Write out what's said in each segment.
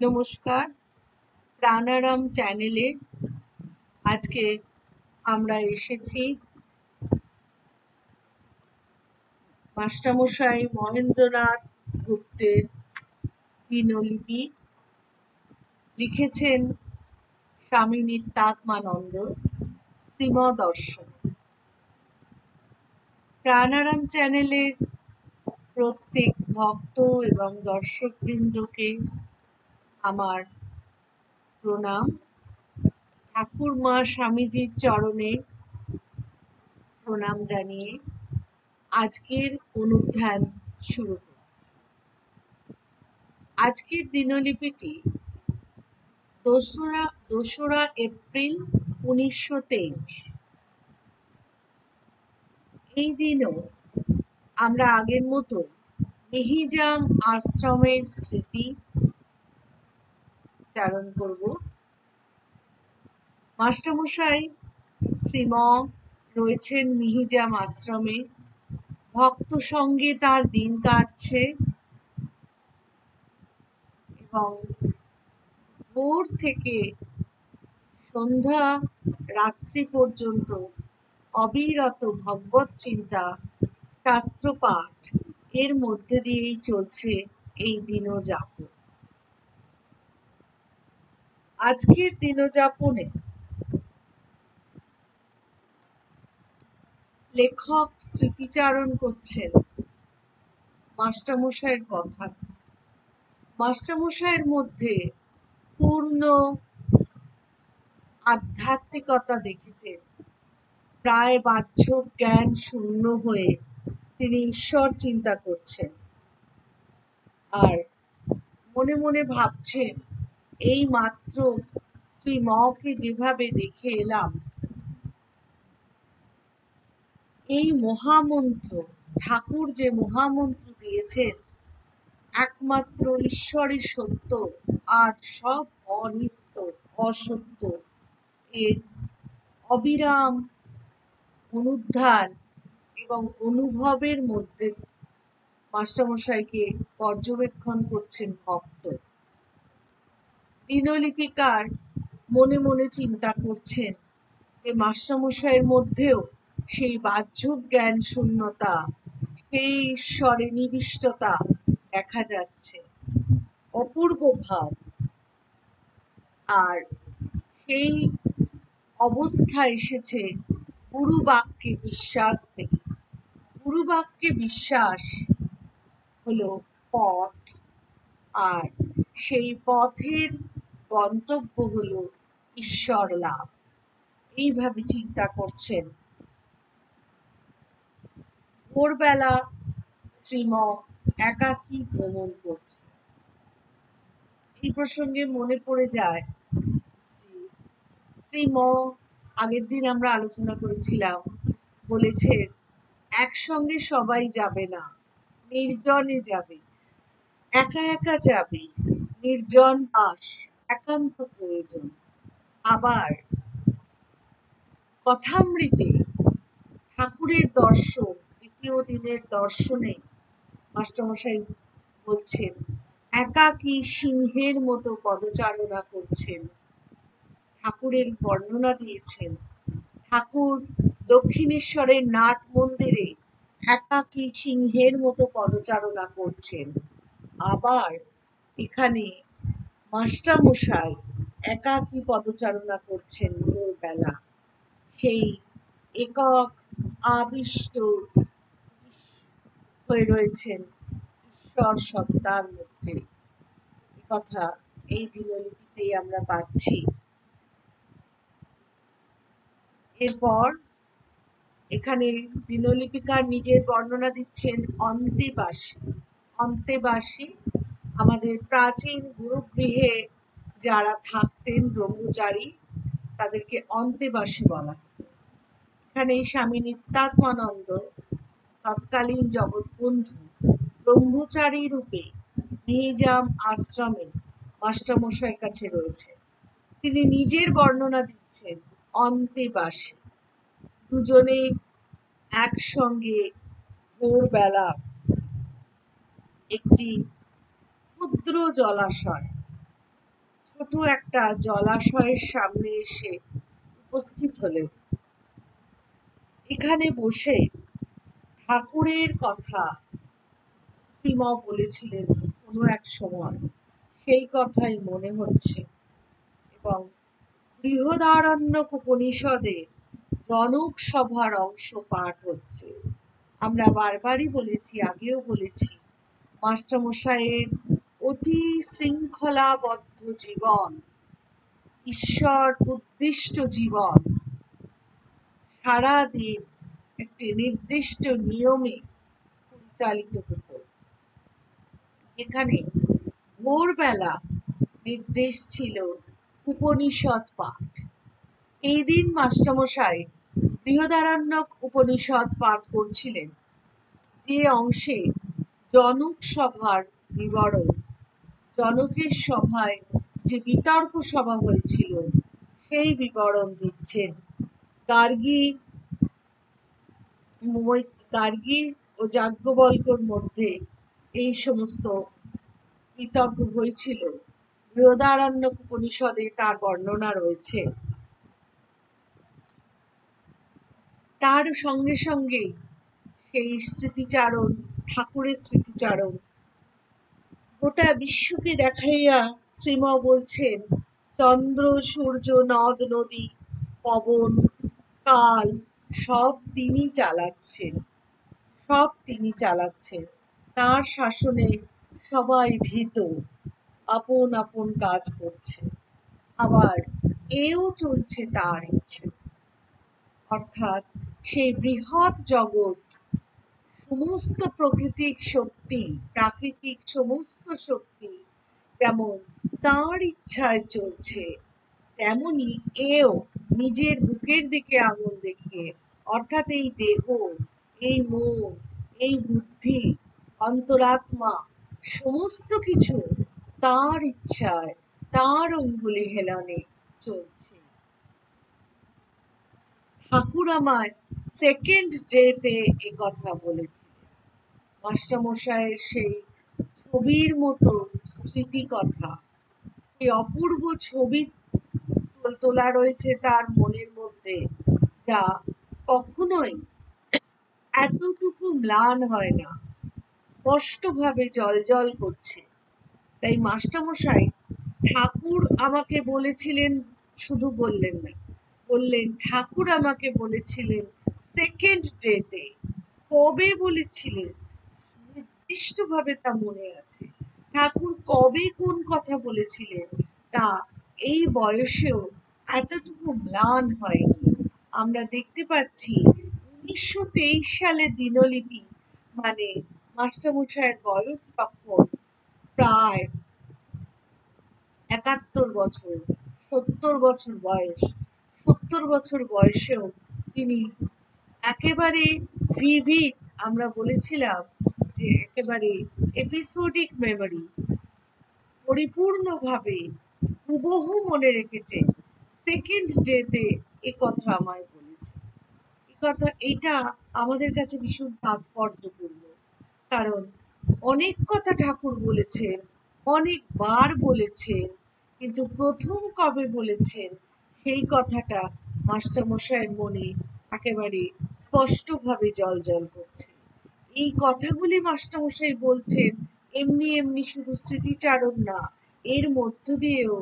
নমস্কার, প্রাণারাম চ্যানেলে আজকে আমরা এসেছি মাস্টারমশাই মহেন্দ্রনাথ গুপ্তের দিনলিপি। লিখেছেন স্বামী নিত্যাত্মানন্দ, শ্রীমদর্শন। প্রাণারাম চ্যানেলের প্রত্যেক ভক্ত এবং দর্শকবৃন্দকে আমার প্রণাম। ঠাকুরমা স্বামীজির চরণে প্রণাম জানিয়ে আজকের অনুধ্যান শুরু করছি। আজকের দিনলিপিটি 2রা এপ্রিল 1923। এই দিনও আমরা আগের মতো মিহিজাম আশ্রমের স্মৃতি চারণ করব। মাস্টারমশাই শ্রীম রয়েছেন মিহিজাম আশ্রমে, ভক্ত সঙ্গে তার দিন কাটছে এবং ভোর থেকে সন্ধ্যা রাত্রি পর্যন্ত অবিরত ভগবত চিন্তা, শাস্ত্রপাঠ এর মধ্যে দিয়েই চলছে এই দিনযাপন। আজকের দিনযাপনে লেখক স্মৃতিচারণ করছেন মাস্টারমশাইয়ের কথা। মাস্টারমশাইয়ের মধ্যে পূর্ণ আধ্যাত্মিকতা দেখেছেন। প্রায় বাহ্যিক জ্ঞান শূন্য হয়ে তিনি ঈশ্বর চিন্তা করছেন আর মনে মনে ভাবছেন, এই মাত্র শ্রী মকে যেভাবে দেখে এলাম, এই মহামন্ত্র, ঠাকুর যে মহামন্ত্র দিয়েছেন, একমাত্র ঈশ্বরই সত্য আর সব অনিত্য অসত্য, এর অবিরাম অনুধ্যান এবং অনুভবের মধ্যে মাস্টারমশাইকে পর্যবেক্ষণ করছেন ভক্ত। দিনলিপিকার মনে মনে চিন্তা করছেন যে মাস্টারমশাইয়ের মধ্যেও সেই বাহ্যিক জ্ঞান শূন্যতা, সেই ঈশ্বরে নিবিষ্টতা দেখা যাচ্ছে, অপূর্ব ভাব। আর সেই অবস্থা এসেছে গুরু বাক্যে বিশ্বাস থেকে। গুরু বাক্যে বিশ্বাস হলো পথ, আর সেই পথের গন্তব্য হলো ঈশ্বর লাভ। এইভাবে চিন্তা করছেন। ভোরবেলা শ্রীম একাকী ভ্রমণ করছে। এই প্রসঙ্গে মনে পড়ে যায় শ্রীম আগের দিন আমরা আলোচনা করেছিলাম, বলেছে একসঙ্গে সবাই যাবে না, নির্জনে যাবে, একা একা যাবে, নির্জন বাস একান্ত প্রয়োজন। আবার কথামৃতে ঠাকুরের দর্শন, দ্বিতীয় দিনের দর্শনে মাস্টারমশাই বলছেন একাকী সিংহের মতো পদচারণা করছেন। ঠাকুরের বর্ণনা দিয়েছেন, ঠাকুর দক্ষিণেশ্বরের নাট মন্দিরে একাকী সিংহের মতো পদচারণা করছেন। আবার এখানে মাস্টারমশাই একাকী পদচারণা করছেন ভোরবেলা, সেই একক আবিষ্ট হয়ে রয়েছেন ঈশ্বর সত্তার মধ্যে। কথা এই দিনলিপিতেই আমরা পাচ্ছি। এরপর এখানে দিনলিপিকার নিজের বর্ণনা দিচ্ছেন অন্তেবাসী। অন্তেবাসী আমাদের প্রাচীন গুরুগৃহে যারা থাকতেন ব্রহ্মচারী, তাদেরকে অন্তেবাসী বলা। এখানে স্বামী নিত্যাত্মানন্দ তৎকালীন জগৎবন্ধু ব্রহ্মচারী রূপে মিহিজাম আশ্রমে মাস্টারমশাইয়ের কাছে রয়েছে। তিনি নিজের বর্ণনা দিচ্ছেন অন্তেবাসী। দুজনে একসঙ্গে ভোরবেলা একটি ক্ষুদ্র জলাশয়, ছোট একটা জলাশয়ের সামনে এসে উপস্থিত হলেন। এখানে বসে ঠাকুরের কথা শ্রীম বলেছিলেন কোনো এক সময়, সেই কথাই মনে হচ্ছে। এবং বৃহদারণ্যক উপনিষদের জনক সভার অংশ পাঠ হচ্ছে। আমরা বারবারই বলেছি, আগেও বলেছি, মাস্টারমশাইয়ের অতি শৃঙ্খলাবদ্ধ জীবন, ঈশ্বর উদ্দিষ্ট জীবন, সারাদিন একটি নির্দিষ্ট নিয়মে পরিচালিত হতো, যেখানে ভোরবেলা নির্দেশ ছিল উপনিষদ পাঠ। এই দিন মাস্টারমশাই বৃহদারণ্যক উপনিষদ পাঠ করছিলেন, যে অংশে জনক সভার বিবরণ, জনকের সভায় যে বিতর্ক সভা হয়েছিল সেই বিবরণ দিচ্ছেন। গার্গী ও যাজ্ঞবল্ক্যর মধ্যে এই সমস্ত বিতর্ক হয়েছিল, বৃহদারণ্যক উপনিষদে তার বর্ণনা রয়েছে। তার সঙ্গে সঙ্গে সেই স্মৃতিচারণ, ঠাকুরের স্মৃতিচারণ গোটা বিশ্বকে দেখাইয়া শ্রীম বলছেন, চন্দ্র সূর্য নদ নদী পবন কাল সব তিনি চালাচ্ছেন, সব তিনি চালাচ্ছেন। তার শাসনে সবাই ভীত, আপন আপন কাজ করছে, আবার এও চলছে তার ইচ্ছে। অর্থাৎ সেই বৃহৎ জগৎ, সমস্ত প্রাকৃতিক সমস্ত শক্তি যেমন তার ইচ্ছায় চলছে, তেমনি এও নিজের বুকের দিকে আঙুল দেখিয়ে, অর্থাৎ এই দেহ, এই মন, এই বুদ্ধি, অন্তরাত্মা সমস্ত কিছু তার ইচ্ছায়, তার অঙ্গুলি হেলনে চলছে। ঠাকুর আমায় সেকেন্ড ডেতে এ কথা বলেছিলেন। মাস্টারমশাইয়ের সেই ছবির মতো স্মৃতি কথা, সেই অপূর্ব ছবি তোলা রয়েছে তার মনের মধ্যে, যা কখনোই এতটুকু ম্লান হয় না, স্পষ্টভাবে জ্বলজ্বল করছে। তাই মাস্টারমশাই ঠাকুর আমাকে বলেছিলেন, শুধু বললেন না, বললেন ঠাকুর আমাকে বলেছিলেন সেকেন্ড ডেতে। কবে বলেছিলেন নির্দিষ্টভাবে তা মনে আছে। ঠাকুর কবে কোন কথা বলেছিলেন তা এই বয়সেও এতটুকু ম্লান হয়নি। আমরা দেখতে পাচ্ছি 1923 সালে দিনলিপি, মানে মাস্টারমশাইয়ের বয়স তখন প্রায় 71 বছর, 70 বছর বয়স। 70 বছর বয়সেও তিনি একেবারে ভিভিড, আমরা বলেছিলাম যে একেবারে এপিসোডিক মেমোরি, পরিপূর্ণভাবে হুবহু মনে রেখেছে। সেকেন্ড ডেতে এ কথা আমায় বলেছে। এটা আমাদের কাছে ভীষণ তাৎপর্যপূর্ণ, কারণ অনেক কথা ঠাকুর বলেছেন, অনেকবার বলেছেন, কিন্তু প্রথম কবে বলেছেন সেই কথাটা মাস্টারমশাইয়ের মনে একেবারে স্পষ্টভাবে জ্বলজ্বল করছে। এই কথাগুলি মাস্টারমশাই বলছেন এমনি এমনি শুধু স্মৃতিচারণ না, এর মধ্য দিয়েও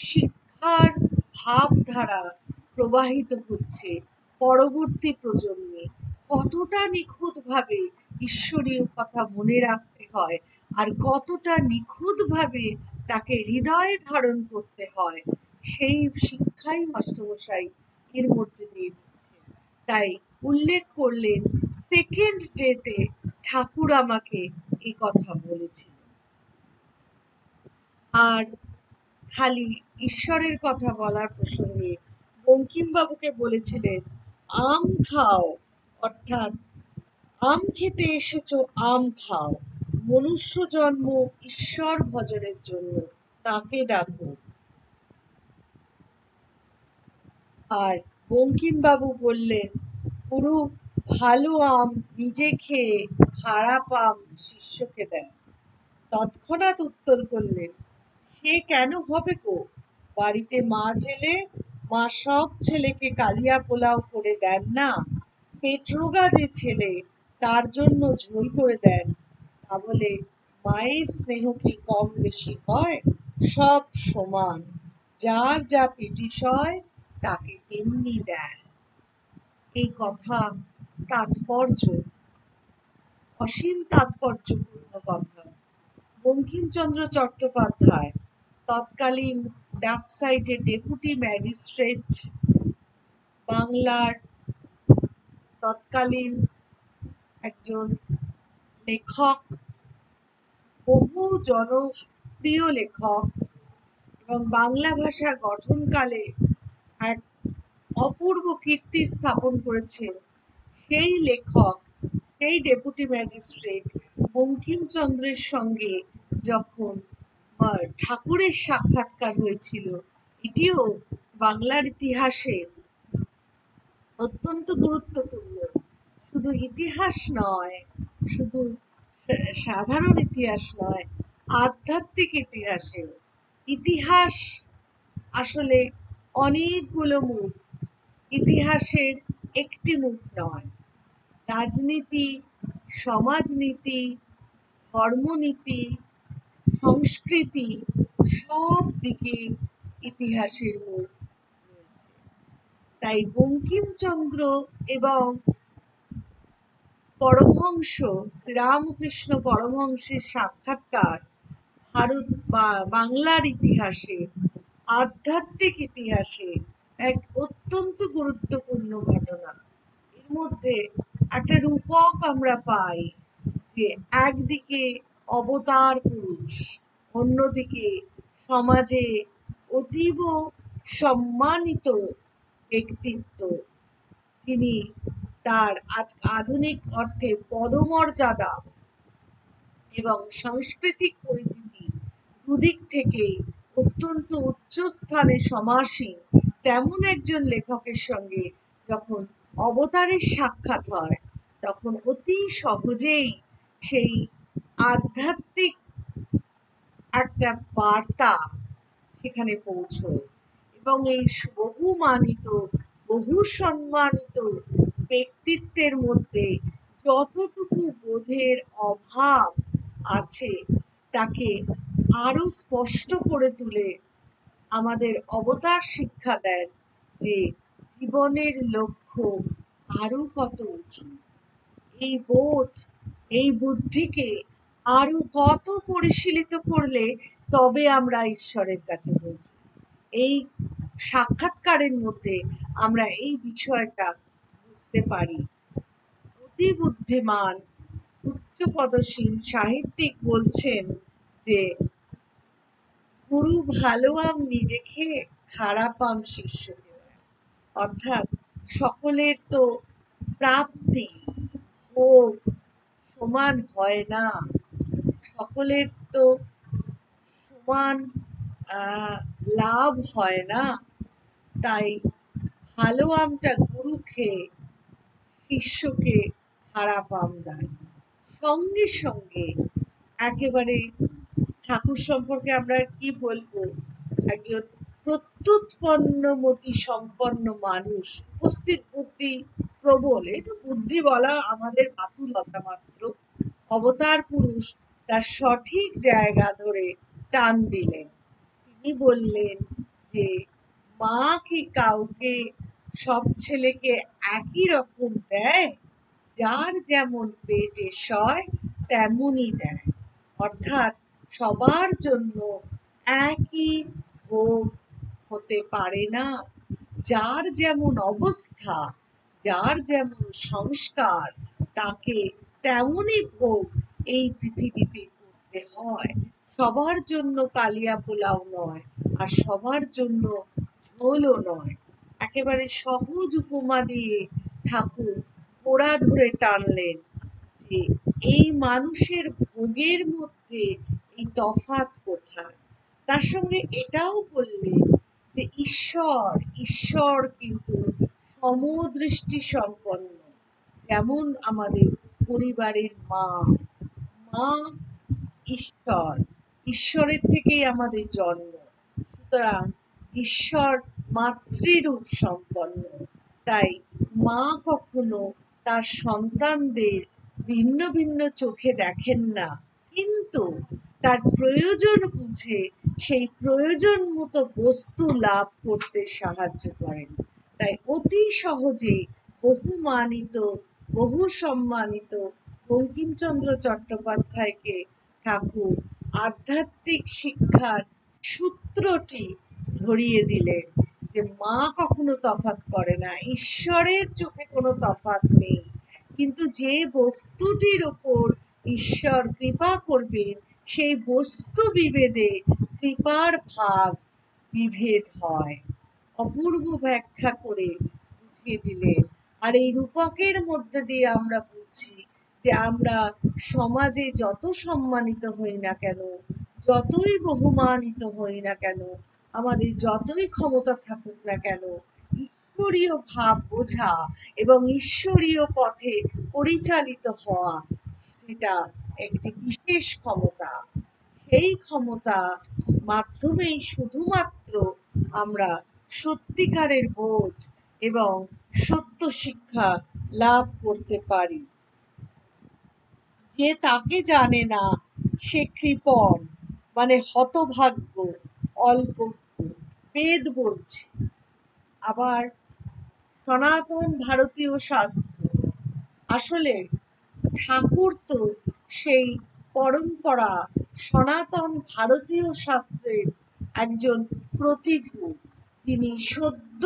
শিক্ষার ভাবধারা প্রবাহিত হচ্ছে পরবর্তী প্রজন্মে। কতটা নিখুঁতভাবে ঈশ্বরীয় কথা মনে রাখতে হয়, আর কতটা নিখুঁতভাবে তাকে হৃদয়ে ধারণ করতে হয়, সেই শিক্ষাই মাস্টারমশাই এর মধ্যে দিয়ে দিচ্ছেন। তাই উল্লেখ করলেন সেকেন্ড ডেতে ঠাকুর আমাকে এই কথা বলেছিলেন। আর খালি ঈশ্বরের কথা বলার প্রসঙ্গে বঙ্কিমবাবুকে বলেছিলেন, আম খাও, অর্থাৎ আম খেতে এসেছো, আম খাও, মনুষ্য জন্ম ঈশ্বর ভজনের জন্য, তাকে ডাকো। আর বঙ্কিমবাবু বললেন, পুরো ভালো আম নিজে খেয়ে খারাপ আম শিষ্যকে দেন। তৎক্ষণাৎ উত্তর করলেন, সে কেন হবে গো, বাড়িতে মা জেলে, মা সব ছেলেকে কালিয়া পোলাও করে দেন না, পেট রোগা যে ছেলে তার জন্য ঝোল করে দেন, তা বলে মায়ের স্নেহ কি কম বেশি হয়? সব সমান, যার যা পেটিসয় তাকে তেমনি দেন। এই কথা তাৎপর্য, অসীম তাৎপর্যপূর্ণ কথা। বঙ্কিমচন্দ্র চট্টোপাধ্যায় তৎকালীন ডাকসাইডের ডেপুটি ম্যাজিস্ট্রেট, বাংলার তৎকালীন একজন লেখক, বহু জনপ্রিয় লেখক এবং বাংলা ভাষা গঠনকালে এক অপূর্ব কীর্তি স্থাপন করেছেন। সেই লেখক, সেই ডেপুটি ম্যাজিস্ট্রেট বঙ্কিমচন্দ্রের সঙ্গে যখন ঠাকুরের সাক্ষাৎকার হয়েছিল, এটিও বাংলার ইতিহাসে অত্যন্ত গুরুত্বপূর্ণ। শুধু ইতিহাস নয়, শুধু সাধারণ ইতিহাস নয়, আধ্যাত্মিক ইতিহাসেও। ইতিহাস আসলে অনেকগুলো মুখ, ইতিহাসের একটি মুখ নয়। রাজনীতি, সমাজনীতি, ধর্মনীতি, সংস্কৃতি, সব দিকে ইতিহাসের মুখ রয়েছে। তাই বঙ্কিমচন্দ্র এবং পরমহংস শ্রীরামকৃষ্ণ পরমহংসের সাক্ষাৎকার ভারত বা বাংলার ইতিহাসে, আধ্যাত্মিক ইতিহাসে এক অত্যন্ত গুরুত্বপূর্ণ ঘটনা। এর মধ্যে একটা রূপক আমরা পাই যে একদিকে অবতার পুরুষ, অন্যদিকে সমাজে অতীব সম্মানিত ব্যক্তিত্ব, যিনি তার আধুনিক অর্থে পদমর্যাদা এবং সাংস্কৃতিক পরিচিতি দুদিক থেকে অত্যন্ত উচ্চ স্থানে সমাসীন, তেমন একজন লেখকের সঙ্গে যখন অবতারের সাক্ষাৎ হয়, তখন অতি সহজেই সেই আধ্যাত্মিক একটা বার্তা সেখানে পৌঁছয় এবং এই বহু মানিত, বহু সম্মানিত ব্যক্তিত্বের মধ্যে যতটুকু বোধের অভাব আছে তাকে আরো স্পষ্ট করে তুলে আমাদের অবতার শিক্ষা দেন যে জীবনের লক্ষ্য আরো কত উঁচু। এই বোধ, এই বুদ্ধিকে আরো কত পরিশীলিত করলে তবে আমরা ঈশ্বরের কাছে পৌঁছি। এই সাক্ষাৎকারের মধ্যে আমরা এই বিষয়টা বুঝতে পারি। অতি বুদ্ধিমান উচ্চপদশীল সাহিত্যিক বলছেন যে গুরু ভালো আম নিজে খেয়ে, খারাপ আম শিষ্যকে দেয়। অর্থাৎ সকলের তো প্রাপ্তি, ভোগ সমান হয় না, সকলের তো সমান লাভ হয় না। তাই ভালো আমটা গুরু খেয়ে শিষ্যকে খারাপ আম দেয়। সঙ্গে সঙ্গে একেবারে ঠাকুর সম্পর্কে আমরা কি বলবো, একজন প্রত্যুৎপন্নমতি সম্পন্ন মানুষ, উপস্থিত বুদ্ধি প্রবল, এটা বুদ্ধি বলা আমাদের বাতুলতা মাত্র, অবতার পুরুষ তার সঠিক জায়গা ধরে টান দিলেন। তিনি বললেন যে মা কি কাউকে, সব ছেলেকে একই রকম দেয়? যার যেমন পেটে সয় তেমনই দেয়। অর্থাৎ সবার জন্য একই ভোগ হতে পারে না। যার যেমন অবস্থা, যার যেমন সংস্কার, তাকে তেমনই ভোগ এই পৃথিবীতে করতে হয়। সবার জন্য কালিয়া পোলাও নয়, আর সবার জন্য ঝোলও নয়। একেবারে সহজ উপমা দিয়ে ঠাকুর গোড়া ধরে টানলেন যে এই মানুষের ভোগের মধ্যে এই তফাৎ কোথায়। তার সঙ্গে এটাও বললেন যে ঈশ্বর কিন্তু সমদৃষ্টি সম্পন্ন। যেমন আমাদের পরিবারের মা ঈশ্বরের থেকেই আমাদের জন্ম। সুতরাং ঈশ্বর মাতৃরূপ সম্পন্ন। তাই মা কখনো তার সন্তানদের ভিন্ন ভিন্ন চোখে দেখেন না, কিন্তু তার প্রয়োজন বুঝে সেই প্রয়োজন মতো বস্তু লাভ করতে সাহায্য করেন। তাই অতি সহজে বহুমানিত, বহু সম্মানিত বঙ্কিমচন্দ্র চট্টোপাধ্যায়কে ঠাকুর আধ্যাত্মিক শিক্ষার সূত্রটি ধরিয়ে দিলেন, যে মা কখনো তফাৎ করে না, ঈশ্বরের চোখে কোনো তফাৎ নেই, কিন্তু যে বস্তুটির ওপর ঈশ্বর কৃপা করবেন সেই বস্তু বিভেদে কৃপার ভাব বিভেদ হয়। অপূর্ব ব্যাখ্যা করে বুঝিয়ে দিলেন। আর এই রূপকের মধ্যে দিয়ে আমরা বুঝছি যে আমরা সমাজে যত সম্মানিত হই না কেন, যতই বহুমানিত হই না কেন, আমাদের যতই ক্ষমতা থাকুক না কেন, ঈশ্বরীয় ভাব বোঝা এবং ঈশ্বরীয় পথে পরিচালিত হওয়া সেটা একটি বিশেষ ক্ষমতা। সেই ক্ষমতা মাধ্যমেই শুধুমাত্র আমরা সত্যিকারের বোধ এবং সত্য শিক্ষা লাভ করতে পারি। যে তাকে জানে না সে কৃপণ, মানে হতভাগ্য, অল্পজ্ঞ, বেদ বলছে। আবার সনাতন ভারতীয় শাস্ত্র, আসলে ঠাকুর তো সেই পরম্পরা সনাতন ভারতীয় শাস্ত্রের একজন প্রতিভু, যিনি সদ্য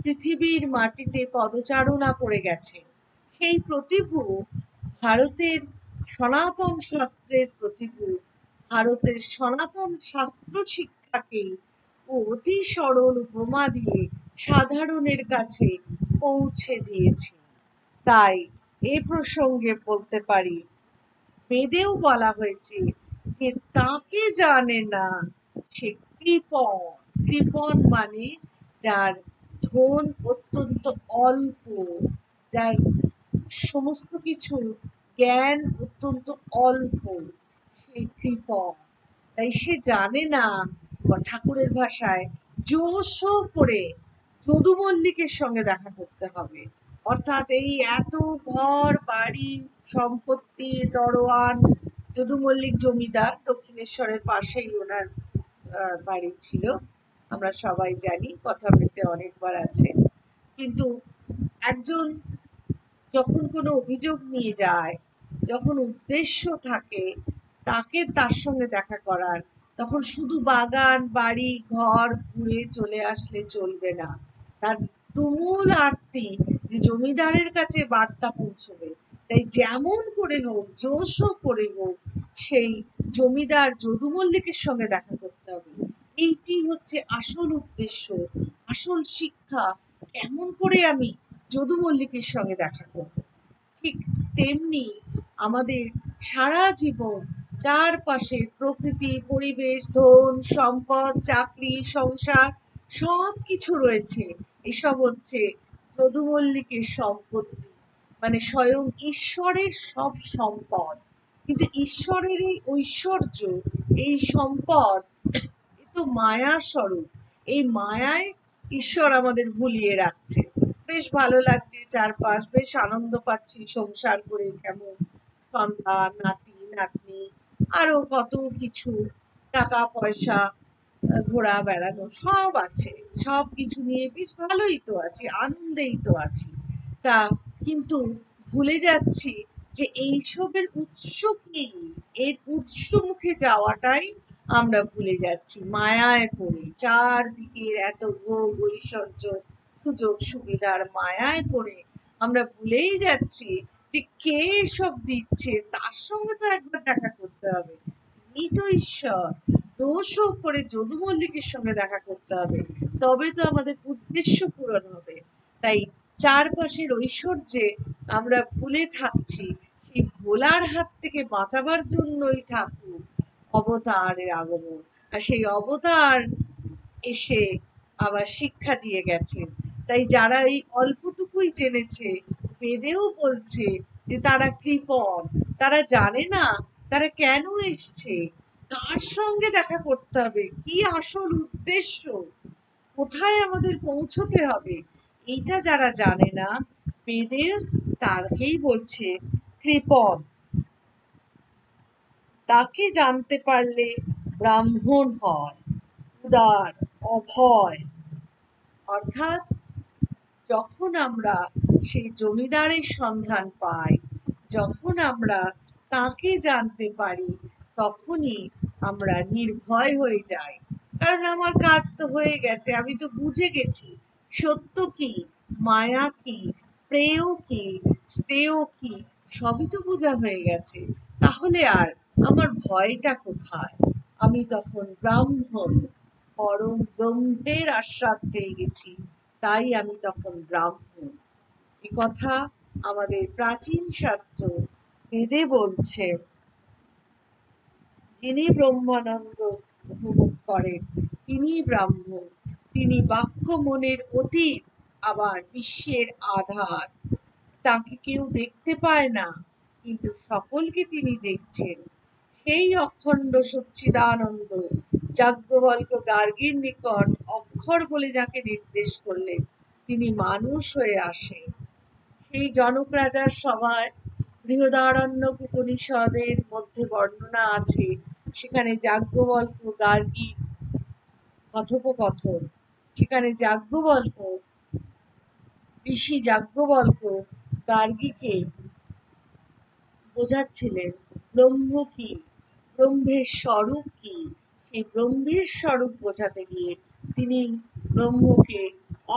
পৃথিবীর মাটিতে পদচারণা করে গেছেন। সেই প্রতিভু ভারতের সনাতন শাস্ত্রের প্রতিভু ভারতের সনাতন শাস্ত্র শিক্ষাকে অতি সরল উপমা দিয়ে সাধারণের কাছে পৌঁছে দিয়েছে। তাই এ প্রসঙ্গে বলতে পারি, বেদেও বলা হয়েছে যে তাকে জানে না সে কৃপণ। কৃপণ মানে যার ধন অত্যন্ত অল্প, যার সমস্ত কিছু জ্ঞান অত্যন্ত অল্প, সেই কৃপণ। তাই সে জানে না, ঠাকুরের ভাষায় জোশ করে যদু মল্লিকের সঙ্গে দেখা করতে হবে। অর্থাৎ এই এত ঘর বাড়ি সম্পত্তি দরোয়ান, যদু মল্লিক জমিদার, দক্ষিণেশ্বরের পাশেই ওনার বাড়ি ছিল, আমরা সবাই জানি, কথামৃতে অনেকবার আছে। কিন্তু একজন যখন কোনো অভিযোগ নিয়ে যায়, যখন উদ্দেশ্য থাকে তাকে তার সঙ্গে দেখা করার, তখন শুধু বাগান বাড়ি ঘর ঘুরে চলে আসলে চলবে না। তার তুমুল আরতি যে জমিদারের কাছে বার্তা পৌঁছবে। তাই যেমন করে হোক, জোশ করে হোক, সেই জমিদার যদু মল্লিকের সঙ্গে দেখা করতে হবে। এইটি হচ্ছে আসল উদ্দেশ্য, আসল শিক্ষা। কেমন করে আমি যদু মল্লিকের সঙ্গে দেখা করব। ঠিক তেমনি আমাদের সারা জীবন চারপাশে প্রকৃতি, পরিবেশ, ধন সম্পদ, চাকরি, সংসার সব কিছু রয়েছে। এসব হচ্ছে যদু মল্লিকের সম্পত্তি, মানে স্বয়ং ঈশ্বরের সব সম্পদ। কিন্তু ঈশ্বরের এই ঐশ্বর্য, এই সম্পদ, এ তো মায়া স্বরূপ। এই মায়ায় ঈশ্বর আমাদের ভুলিয়ে রাখছে। বেশ ভালো লাগছে চারপাশ, বেশ আনন্দ পাচ্ছি সংসার করে, কেমন সন্তান, নাতি নাতনি, আরো কত কিছু, টাকা পয়সা, ঘোরা বেড়ানো সব আছে, সব কিছু নিয়ে বেশ ভালোই তো আছি, আনন্দেই তো আছি। তা কিন্তু ভুলে যাচ্ছি যে এইসবের উৎস কি, এর উৎস মুখে যাওয়াটাই আমরা ভুলে যাচ্ছি। মায়ায় পড়ে, চারদিকের এত ভোগ ঐশ্বর্য সুযোগ সুবিধার মায়ায় পড়ে আমরা ভুলেই যাচ্ছি যে কে এসব দিচ্ছে, তার সঙ্গে তো একবার দেখা করতে হবে। তিনি তো ঈশ্বর। দোষ করে যদু মল্লিকের সঙ্গে দেখা করতে হবে, তবে তো আমাদের উদ্দেশ্য পূরণ হবে। তাই চারপাশের ঐশ্বর্যে আমরা ভুলে থাকছি। সেই ভোলার হাত থেকে বাঁচাবার জন্যই ঠাকুর অবতারের আগমন। আর সেই অবতার এসে আবার শিক্ষা দিয়ে গেছেন। তাই যারা এই অল্পটুকুই জেনেছে, বেদেও বলছে যে তারা কৃপণ, তারা জানে না তারা কেন এসছে, কার সঙ্গে দেখা করতে হবে, কি আসল উদ্দেশ্য। কোথায় আমাদের পৌঁছতে হবে এইটা যারা জানে না, বেদের তাকেই বলছে কৃপণ। তাকে জানতে পারলে ব্রাহ্মণ হয়, উদার, অভয়। অর্থাৎ যখন আমরা সেই জমিদারের সন্ধান পাই, যখন আমরা তাকে জানতে পারি, তখনই আমরা নির্ভয় হয়ে যাই। কারণ আমার কাজ তো হয়ে গেছে, আমি তো বুঝে গেছি সত্য কি, মায়া কি, প্রেয় কি, শ্রেয় কি, সবই তো বোঝা হয়ে গেছে। তাহলে আর আমার ভয়টা কোথায়? আমি তখন ব্রাহ্মণ, পরম ব্রহ্মের আস্বাদ পেয়ে গেছি, তাই আমি তখন ব্রাহ্মণ। এ কথা আমাদের প্রাচীন শাস্ত্র বেদে বলছে। যিনি ব্রহ্মানন্দ উপভোগ করেন তিনি ব্রাহ্মণ, তিনি বাক্য মনের অতীত, আবার বিশ্বের আধার। তাকে কেউ দেখতে পায় না, কিন্তু সকলকে তিনি দেখছেন। সেই অখণ্ড সচ্চিদানন্দ যাজ্ঞবল্ক্য গার্গীর নিকট অক্ষর বলে যাকে নির্দেশ করলেন, তিনি মানুষ হয়ে আসেন। সেই জনক রাজার সভায় বৃহদারণ্যক উপনিষদের মধ্যে বর্ণনা আছে, সেখানে যাজ্ঞবল্ক্য গার্গীর কথোপকথন। সেখানে ঋষি যাজ্ঞবল্ক্য গার্গীকে বোঝাচ্ছিলেন ব্রহ্ম কি, ব্রহ্মের স্বরূপ কি। সেই ব্রহ্মের স্বরূপ বোঝাতে গিয়ে তিনি ব্রহ্মকে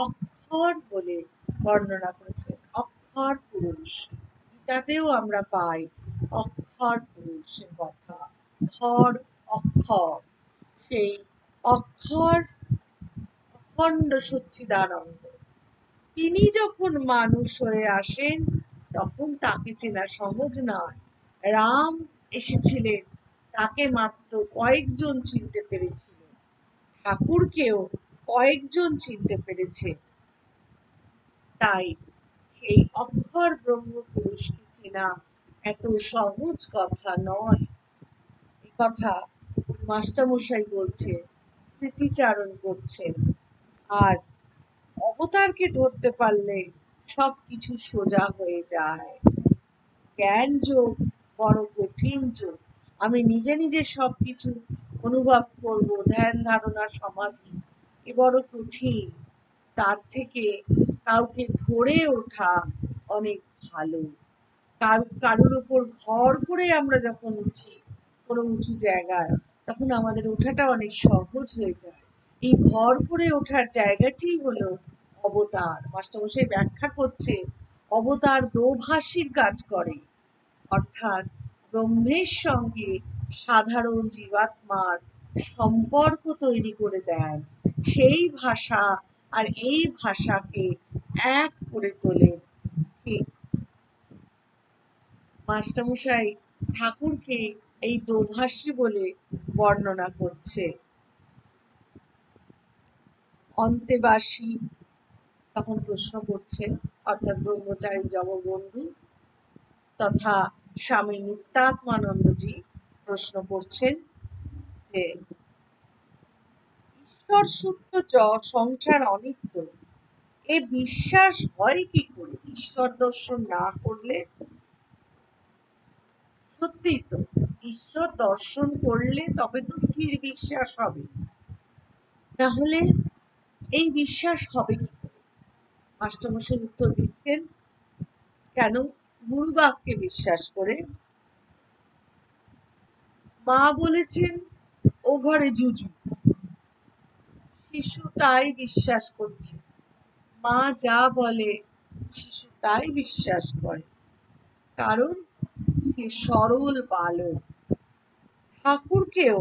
অক্ষর বলে বর্ণনা করেছেন। অক্ষর পুরুষ, গীতাতেও আমরা পাই অক্ষর পুরুষের কথা। ক্ষর, অক্ষর, সেই অক্ষর অখণ্ড সচ্চিদানন্দ। তিনি যখন মানুষ হয়ে আসেন, তখন তাকে চেনা সহজ নয়। রাম এসেছিলেন, তাকে মাত্র কয়েকজন চিনতে পেরেছিল। ঠাকুরকেও কয়েকজন চিনতে পেরেছে। তাই সেই অক্ষর ব্রহ্ম পুরুষকে চেনা এত সহজ কথা নয়। এ কথা মাস্টারমশাই বলছে, স্মৃতিচারণ করছেন। আর অবতারকে ধরতে পারলে সবকিছু সোজা হয়ে যায়। জ্ঞান যোগ বড় কঠিন যোগ। আমি নিজে নিজে সবকিছু অনুভব করব, ধ্যান ধারণা সমাধি, এ বড় কঠিন। তার থেকে কাউকে ধরে ওঠা অনেক ভালো। কারোর উপর ভর করে আমরা যখন উঠি কোনো উঁচু জায়গায়, তখন আমাদের ওঠাটা অনেক সহজ হয়ে যায়। এই ভর করে ওঠার জায়গাটি হলো অবতার। মাস্টারমশাই ব্যাখ্যা করছে, অবতার দোভাষীর কাজ করে, অর্থাৎ ব্রহ্মের সঙ্গে সাধারণ জীবাত্মার সম্পর্ক তৈরি করে দেন। সেই ভাষা আর এই ভাষাকে এক করে তোলেন। ঠিক মাস্টারমশাই ঠাকুরকে এই দোভাষী বলে বর্ণনা করছে। অন্তেবাসী তখন প্রশ্ন করছেন, অর্থাৎ ব্রহ্মচারী জগবন্ধু তথা স্বামী নিত্যাত্মানন্দজি প্রশ্ন করছেন যে ঈশ্বর সত্য সংসার অনিত্য, এ বিশ্বাস হয় কি করে? ঈশ্বর দর্শন না করলে? সত্যি তো, ঈশ্বর দর্শন করলে তবে তো স্থির বিশ্বাস হবে, না হলে এই বিশ্বাস হবে কি করে? মাস্টারমশাই উত্তর দিচ্ছেন, কেন? গুরু বাক্যে বিশ্বাস করে। মা বলেছেন ও ঘরে জুজু, শিশু তাই বিশ্বাস করছে। মা যা বলে শিশু তাই বিশ্বাস করে, কারণ সে সরল বালক। ঠাকুরকেও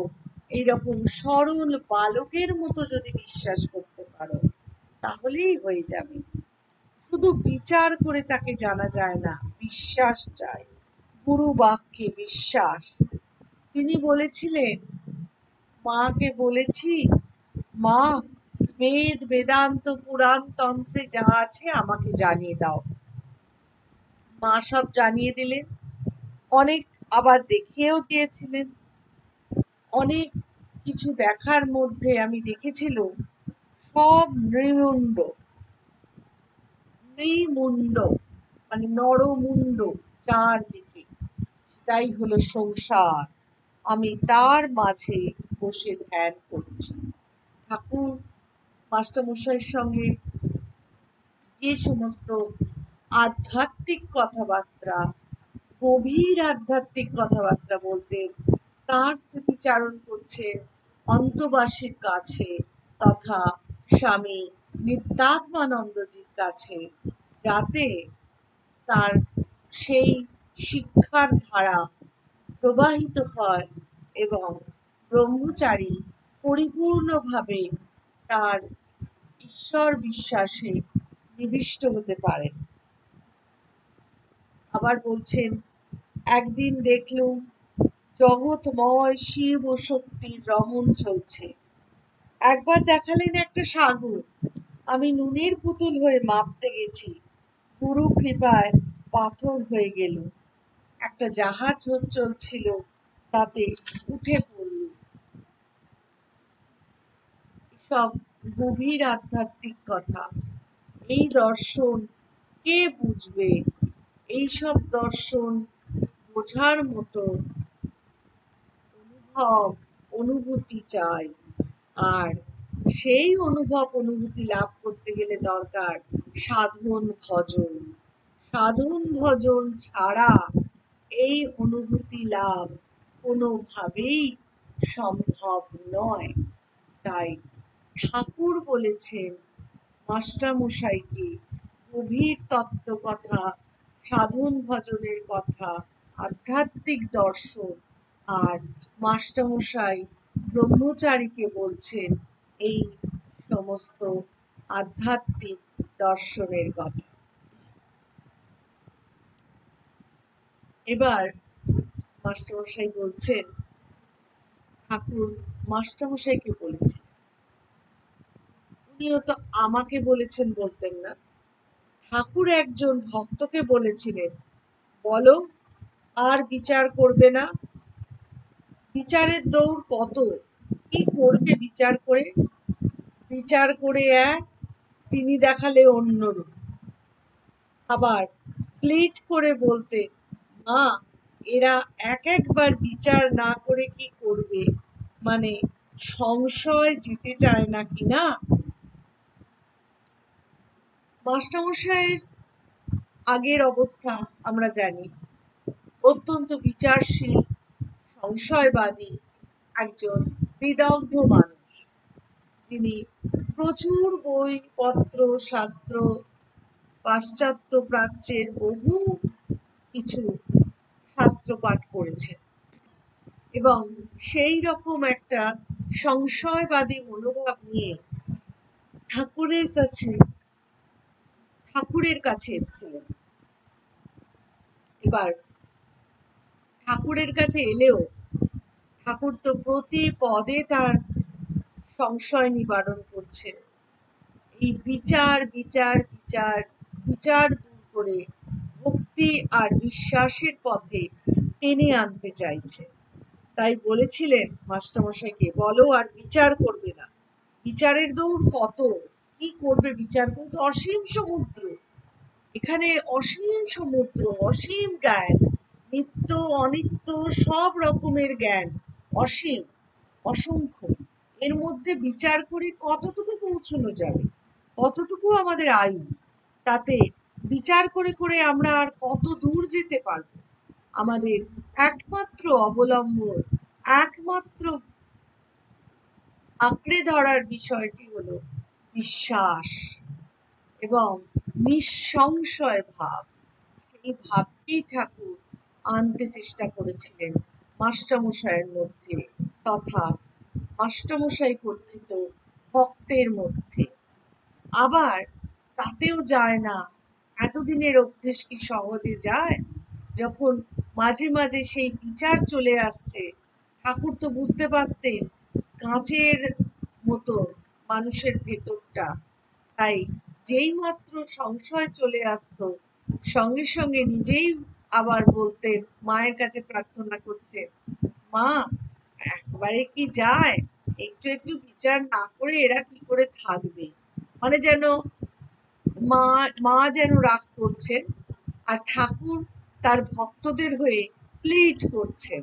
এইরকম সরল বালকের মতো যদি বিশ্বাস করতে পারো, তাহলেই হয়ে যাবে। শুধু বিচার করে তাকে জানা যায় না, বিশ্বাস চাই। গুরু বাক্যে বিশ্বাস। তিনি বলেছিলেন, মাকে বলেছি, মা বেদ বেদান্ত পুরাণ তন্ত্রে যা আছে আমাকে জানিয়ে দাও। মা সব জানিয়ে দিলেন। অনেক আবার দেখিয়েও দিয়েছিলেন। অনেক কিছু দেখার মধ্যে আমি দেখেছিলাম সব নৃমুণ্ড, নৃমুণ্ড মানে নরমুণ্ড চারদিকে, তাই হলো সংসার। আমি তার মাঝে বসে ধ্যান করছি। ঠাকুর মাস্টারমশাইয়ের সঙ্গে যে সমস্ত আধ্যাত্মিক কথাবার্তা, গভীর আধ্যাত্মিক কথাবার্তা বলতেন, তার স্মৃতিচারণ করছে অন্তবাসীর কাছে তথা স্বামী নিত্যাত্মানন্দজির কাছে, যাতে তার সেই শিক্ষার ধারা প্রবাহিত হয় এবং ব্রহ্মচারী পরিপূর্ণভাবে তার ঈশ্বর বিশ্বাসে নিবিষ্ট হতে পারেন। আবার বলছেন, একদিন দেখলুম জগৎময় শিব ও শক্তির রমণ চলছে। একবার দেখালেন একটা সাগর, আমি নুনের পুতুল হয়ে মাপতে গেছি, গুরু কৃপায় পাথর হয়ে গেল। একটা জাহাজ চলছিল, তাতে উঠে পড়ল। সব গভীর আধ্যাত্মিক কথা। এই দর্শন কে বুঝবে? এইসব দর্শন বোঝার মতো অনুভব অনুভূতি চাই, আর সেই অনুভব অনুভূতি লাভ করতে গেলে দরকার সাধন ভজন। সাধন ভজন ছাড়া এই অনুভূতি লাভ কোনোভাবেই সম্ভব নয়। তাই ঠাকুর বলেছেন মাস্টারমশাইকে গভীর তত্ত্ব কথা, সাধন ভজনের কথা, আধ্যাত্মিক দর্শন, আর মাস্টারমশাই ব্রহ্মচারীকে বলছেন এই সমস্ত আধ্যাত্মিক দর্শনের কথা। এবার মাস্টারমশাই বলছেন, ঠাকুর মাস্টারমশাইকে বলেছেন, উনিও তো আমাকে বলেছেন বলতেন না, ঠাকুর একজন ভক্তকে বলেছিলেন, বলো আর বিচার করবে না। বিচারের দৌড় কত, কি করবে বিচার করে? বিচার করে এক, তিনি দেখালে অন্য রূপ। আবার প্লিট করে বলতে, মা এরা একবার বিচার না করে কি করবে, মানে সংশয় যেতে চায় না কিনা। মাস্টারমশাইয়ের আগের অবস্থা আমরা জানি, অত্যন্ত বিচারশীল, সংশয়বাদী একজন বিদগ্ধ মানুষ। তিনি প্রচুর বই পত্র শাস্ত্র, পাশ্চাত্য প্রাচ্যের বহু কিছু শাস্ত্র পাঠ করেছেন এবং সেই রকম একটা সংশয়বাদী মনোভাব নিয়ে ঠাকুরের কাছে এসেছিলেন। এবার ঠাকুরের কাছে এলেও ঠাকুর তো প্রতি পদে তার সংশয় নিবারণ করছেন। এই বিচার বিচার বিচার বিচার দূর করে ভক্তি আর বিশ্বাসের পথে টেনে আনতে চাইছে। তাই বলেছিলেন মাস্টারমশাইকে, বলো আর বিচার করবে না। বিচারের দৌড় কত, কি করবে বিচার করতে? অসীম সমুদ্র, এখানে অসীম সমুদ্র, অসীম জ্ঞান, নিত্য অনিত্য সব রকমের জ্ঞান, অসীম অসংখ্য। এর মধ্যে বিচার করে কতটুকু পৌঁছানো যাবে, কতটুকু আমাদের আয়ু? তাতে বিচার করে করে আমরা আর কত দূর যেতে পারবো? আমাদের একমাত্র অবলম্বন, একমাত্র আঁকড়ে ধরার বিষয়টি হলো বিশ্বাস এবং নিঃসংশয় ভাব। এই ভাবটি ঠাকুর আনতে চেষ্টা করেছিলেন মাস্টারমশাইয়ের মধ্যে তথা মাস্টারমশাই কর্তৃত ভক্তের মধ্যে। আবার তাতেও যায় না, এতদিনের অভ্যেস কি সহজে যায়? যখন মাঝে মাঝে সেই বিচার চলে আসছে, ঠাকুর তো বুঝতে পারতেন কাঁচের মতো মানুষের ভেতরটা। তাই যেই মাত্র সংশয় চলে আসতো, সঙ্গে সঙ্গে নিজেই আবার বলতেন, মায়ের কাছে প্রার্থনা করছে, মা একবারে কি যায়? একটু একটু বিচার না করে এরা কি করে থাকবে, মানে যেন মা মা যেন রাগ করছেন আর ঠাকুর তার ভক্তদের হয়ে প্লিড করছেন,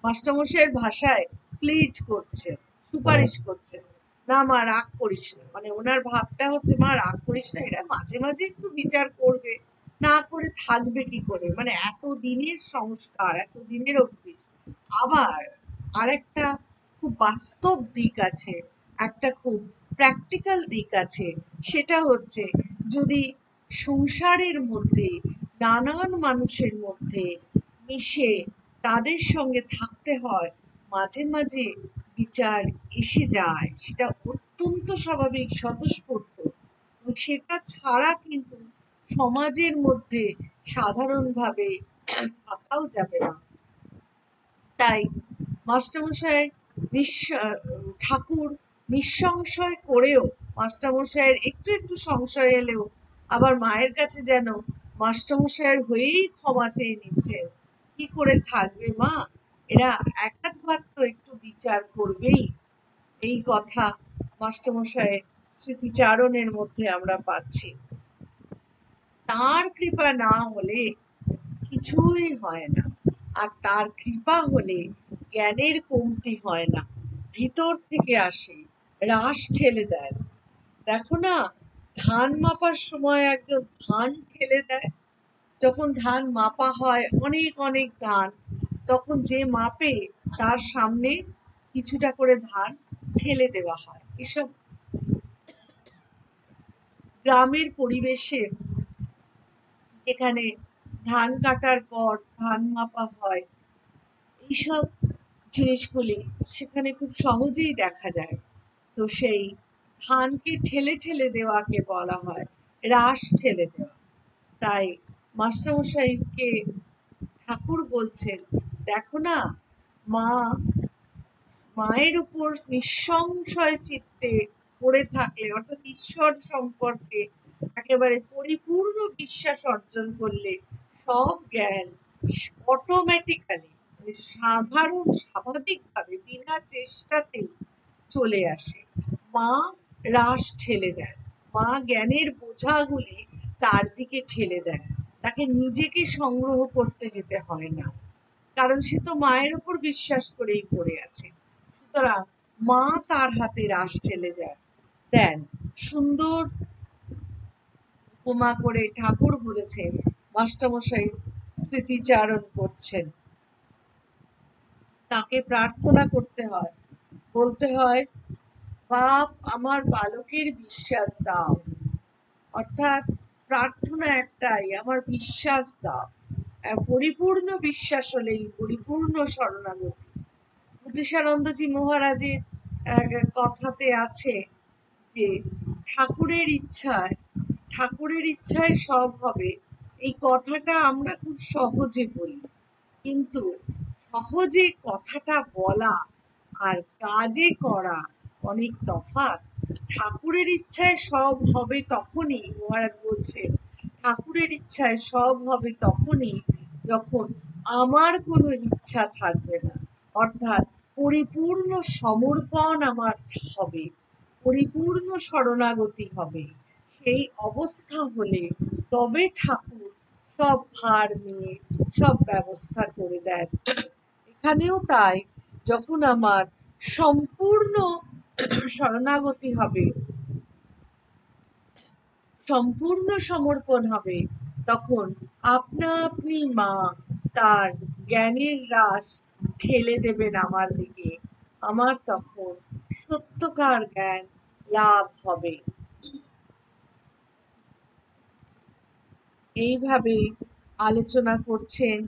মাস্টারমশাইয়ের ভাষায় প্লিড করছেন, সুপারিশ করছেন, না মা রাগ করিস না, মানে ওনার ভাবটা হচ্ছে মা রাগ করিস না, এরা মাঝে মাঝে একটু বিচার করবে, না করে থাকবে কি করে, মানে এত দিনের সংস্কার, এত দিনের অভ্যেস। আবার আরেকটা খুব বাস্তব দিক আছে, একটা খুব প্র্যাকটিক্যাল দিক আছে, সেটা হচ্ছে যদি সংসারের মধ্যে নানান মানুষের মধ্যে মিশে তাদের সঙ্গে থাকতে হয়, মাঝে মাঝে বিচার এসে যায়, সেটা অত্যন্ত স্বাভাবিক, স্বতঃস্ফূর্ত, এবং সেটা ছাড়া কিন্তু সমাজের মধ্যে সাধারণভাবে থাকাও যাবে না। তাই মাস্টারমশাই ঠাকুর নিঃসংশয় করেও, মাস্টারমশাইয়ের একটু একটু সংশয় এলেও আবার মায়ের কাছে যেন মাস্টারমশাইয়ের হয়েই ক্ষমা চেয়ে নিচ্ছেন। কি করে থাকবে মা, এরা এক আধবার তো একটু বিচার করবেই, এই কথা মাস্টারমশাইয়ের স্মৃতিচারণের মধ্যে আমরা পাচ্ছি। তার কৃপা না হলে কিছুই হয় না, আর তার কৃপা হলে জ্ঞানের কমতি হয় না, ভিতর থেকে আসে, রাশ ঠেলে দেয়। দেখো না, ধান মাপার সময় একজন ধান ঠেলে দেয়, যখন ধান মাপা হয় অনেক অনেক ধান, তখন যে মাপে তার সামনে কিছুটা করে ধান ঠেলে দেওয়া হয়। এসব গ্রামের পরিবেশে, যেখানে ধান কাটার পর ধান মাপা হয়, এইসব জিনিসগুলি সেখানে খুব সহজেই দেখা যায়। তো সেই ধানকে ঠেলে ঠেলে দেওয়াকে বলা হয় রাশ ঠেলে দেওয়া। তাই মাস্টারমশাইকে ঠাকুর বলছেন, দেখো না, মা মায়ের উপর নিঃসংশয় চিত্তে পড়ে থাকলে, অর্থাৎ ঈশ্বর সম্পর্কে একেবারে পরিপূর্ণ বিশ্বাস অর্জন করলে সব জ্ঞান অটোমেটিক্যালি, সাধারণ স্বাভাবিকভাবে বিনা চেষ্টাতেই চলে আসে। মা রাশ ঠেলে দেন, মা জ্ঞানের বোঝাগুলি তার দিকে ঠেলে দেন, তাকে নিজেকে সংগ্রহ করতে যেতে হয় না, কারণ সে তো মায়ের উপর বিশ্বাস করেই পড়ে আছে। সুতরাং মা তার হাতে রাশ ঠেলে দেন। সুন্দর উপমা করে ঠাকুর বলেছেন, মাস্টারমশাই স্মৃতিচারণ করছেন, তাকে প্রার্থনা করতে হয়, বলতে হয়, বাপ আমার বালকের বিশ্বাস দাও, অর্থাৎ প্রার্থনা একটাই, আমার বিশ্বাস দাও। পরিপূর্ণ বিশ্বাস হলেই পরিপূর্ণ শরণাগতি। বুদ্ধিসানন্দজি মহারাজের কথাতে আছে যে ঠাকুরের ইচ্ছায় সব হবে। এই কথাটা আমরা খুব সহজে বলি, কিন্তু সহজে কথাটা বলা আর কাজে করা অনেক তফাৎ। ঠাকুরের ইচ্ছায় সব হবে তখনই, মহারাজ বলছেন, ঠাকুরের ইচ্ছায় সব হবে তখনই যখন আমার কোনো ইচ্ছা থাকবে না, অর্থাৎ পরিপূর্ণ সমর্পণ আমার হবে, পরিপূর্ণ শরণাগতি হবে। সেই অবস্থা হলে তবে ঠাকুর সব ভার নিয়ে সব ব্যবস্থা করে দেন। এখানেও তাই, যখন আমার সম্পূর্ণ শরণাগতি হবে, সম্পূর্ণ সমর্পণ হবে, তখন আপনা আপনি মা তার জ্ঞানের রাশ ঠেলে দেবেন আমার দিকে, আমার তখন সত্যকার জ্ঞান লাভ হবে। এইভাবে আলোচনা করছেন,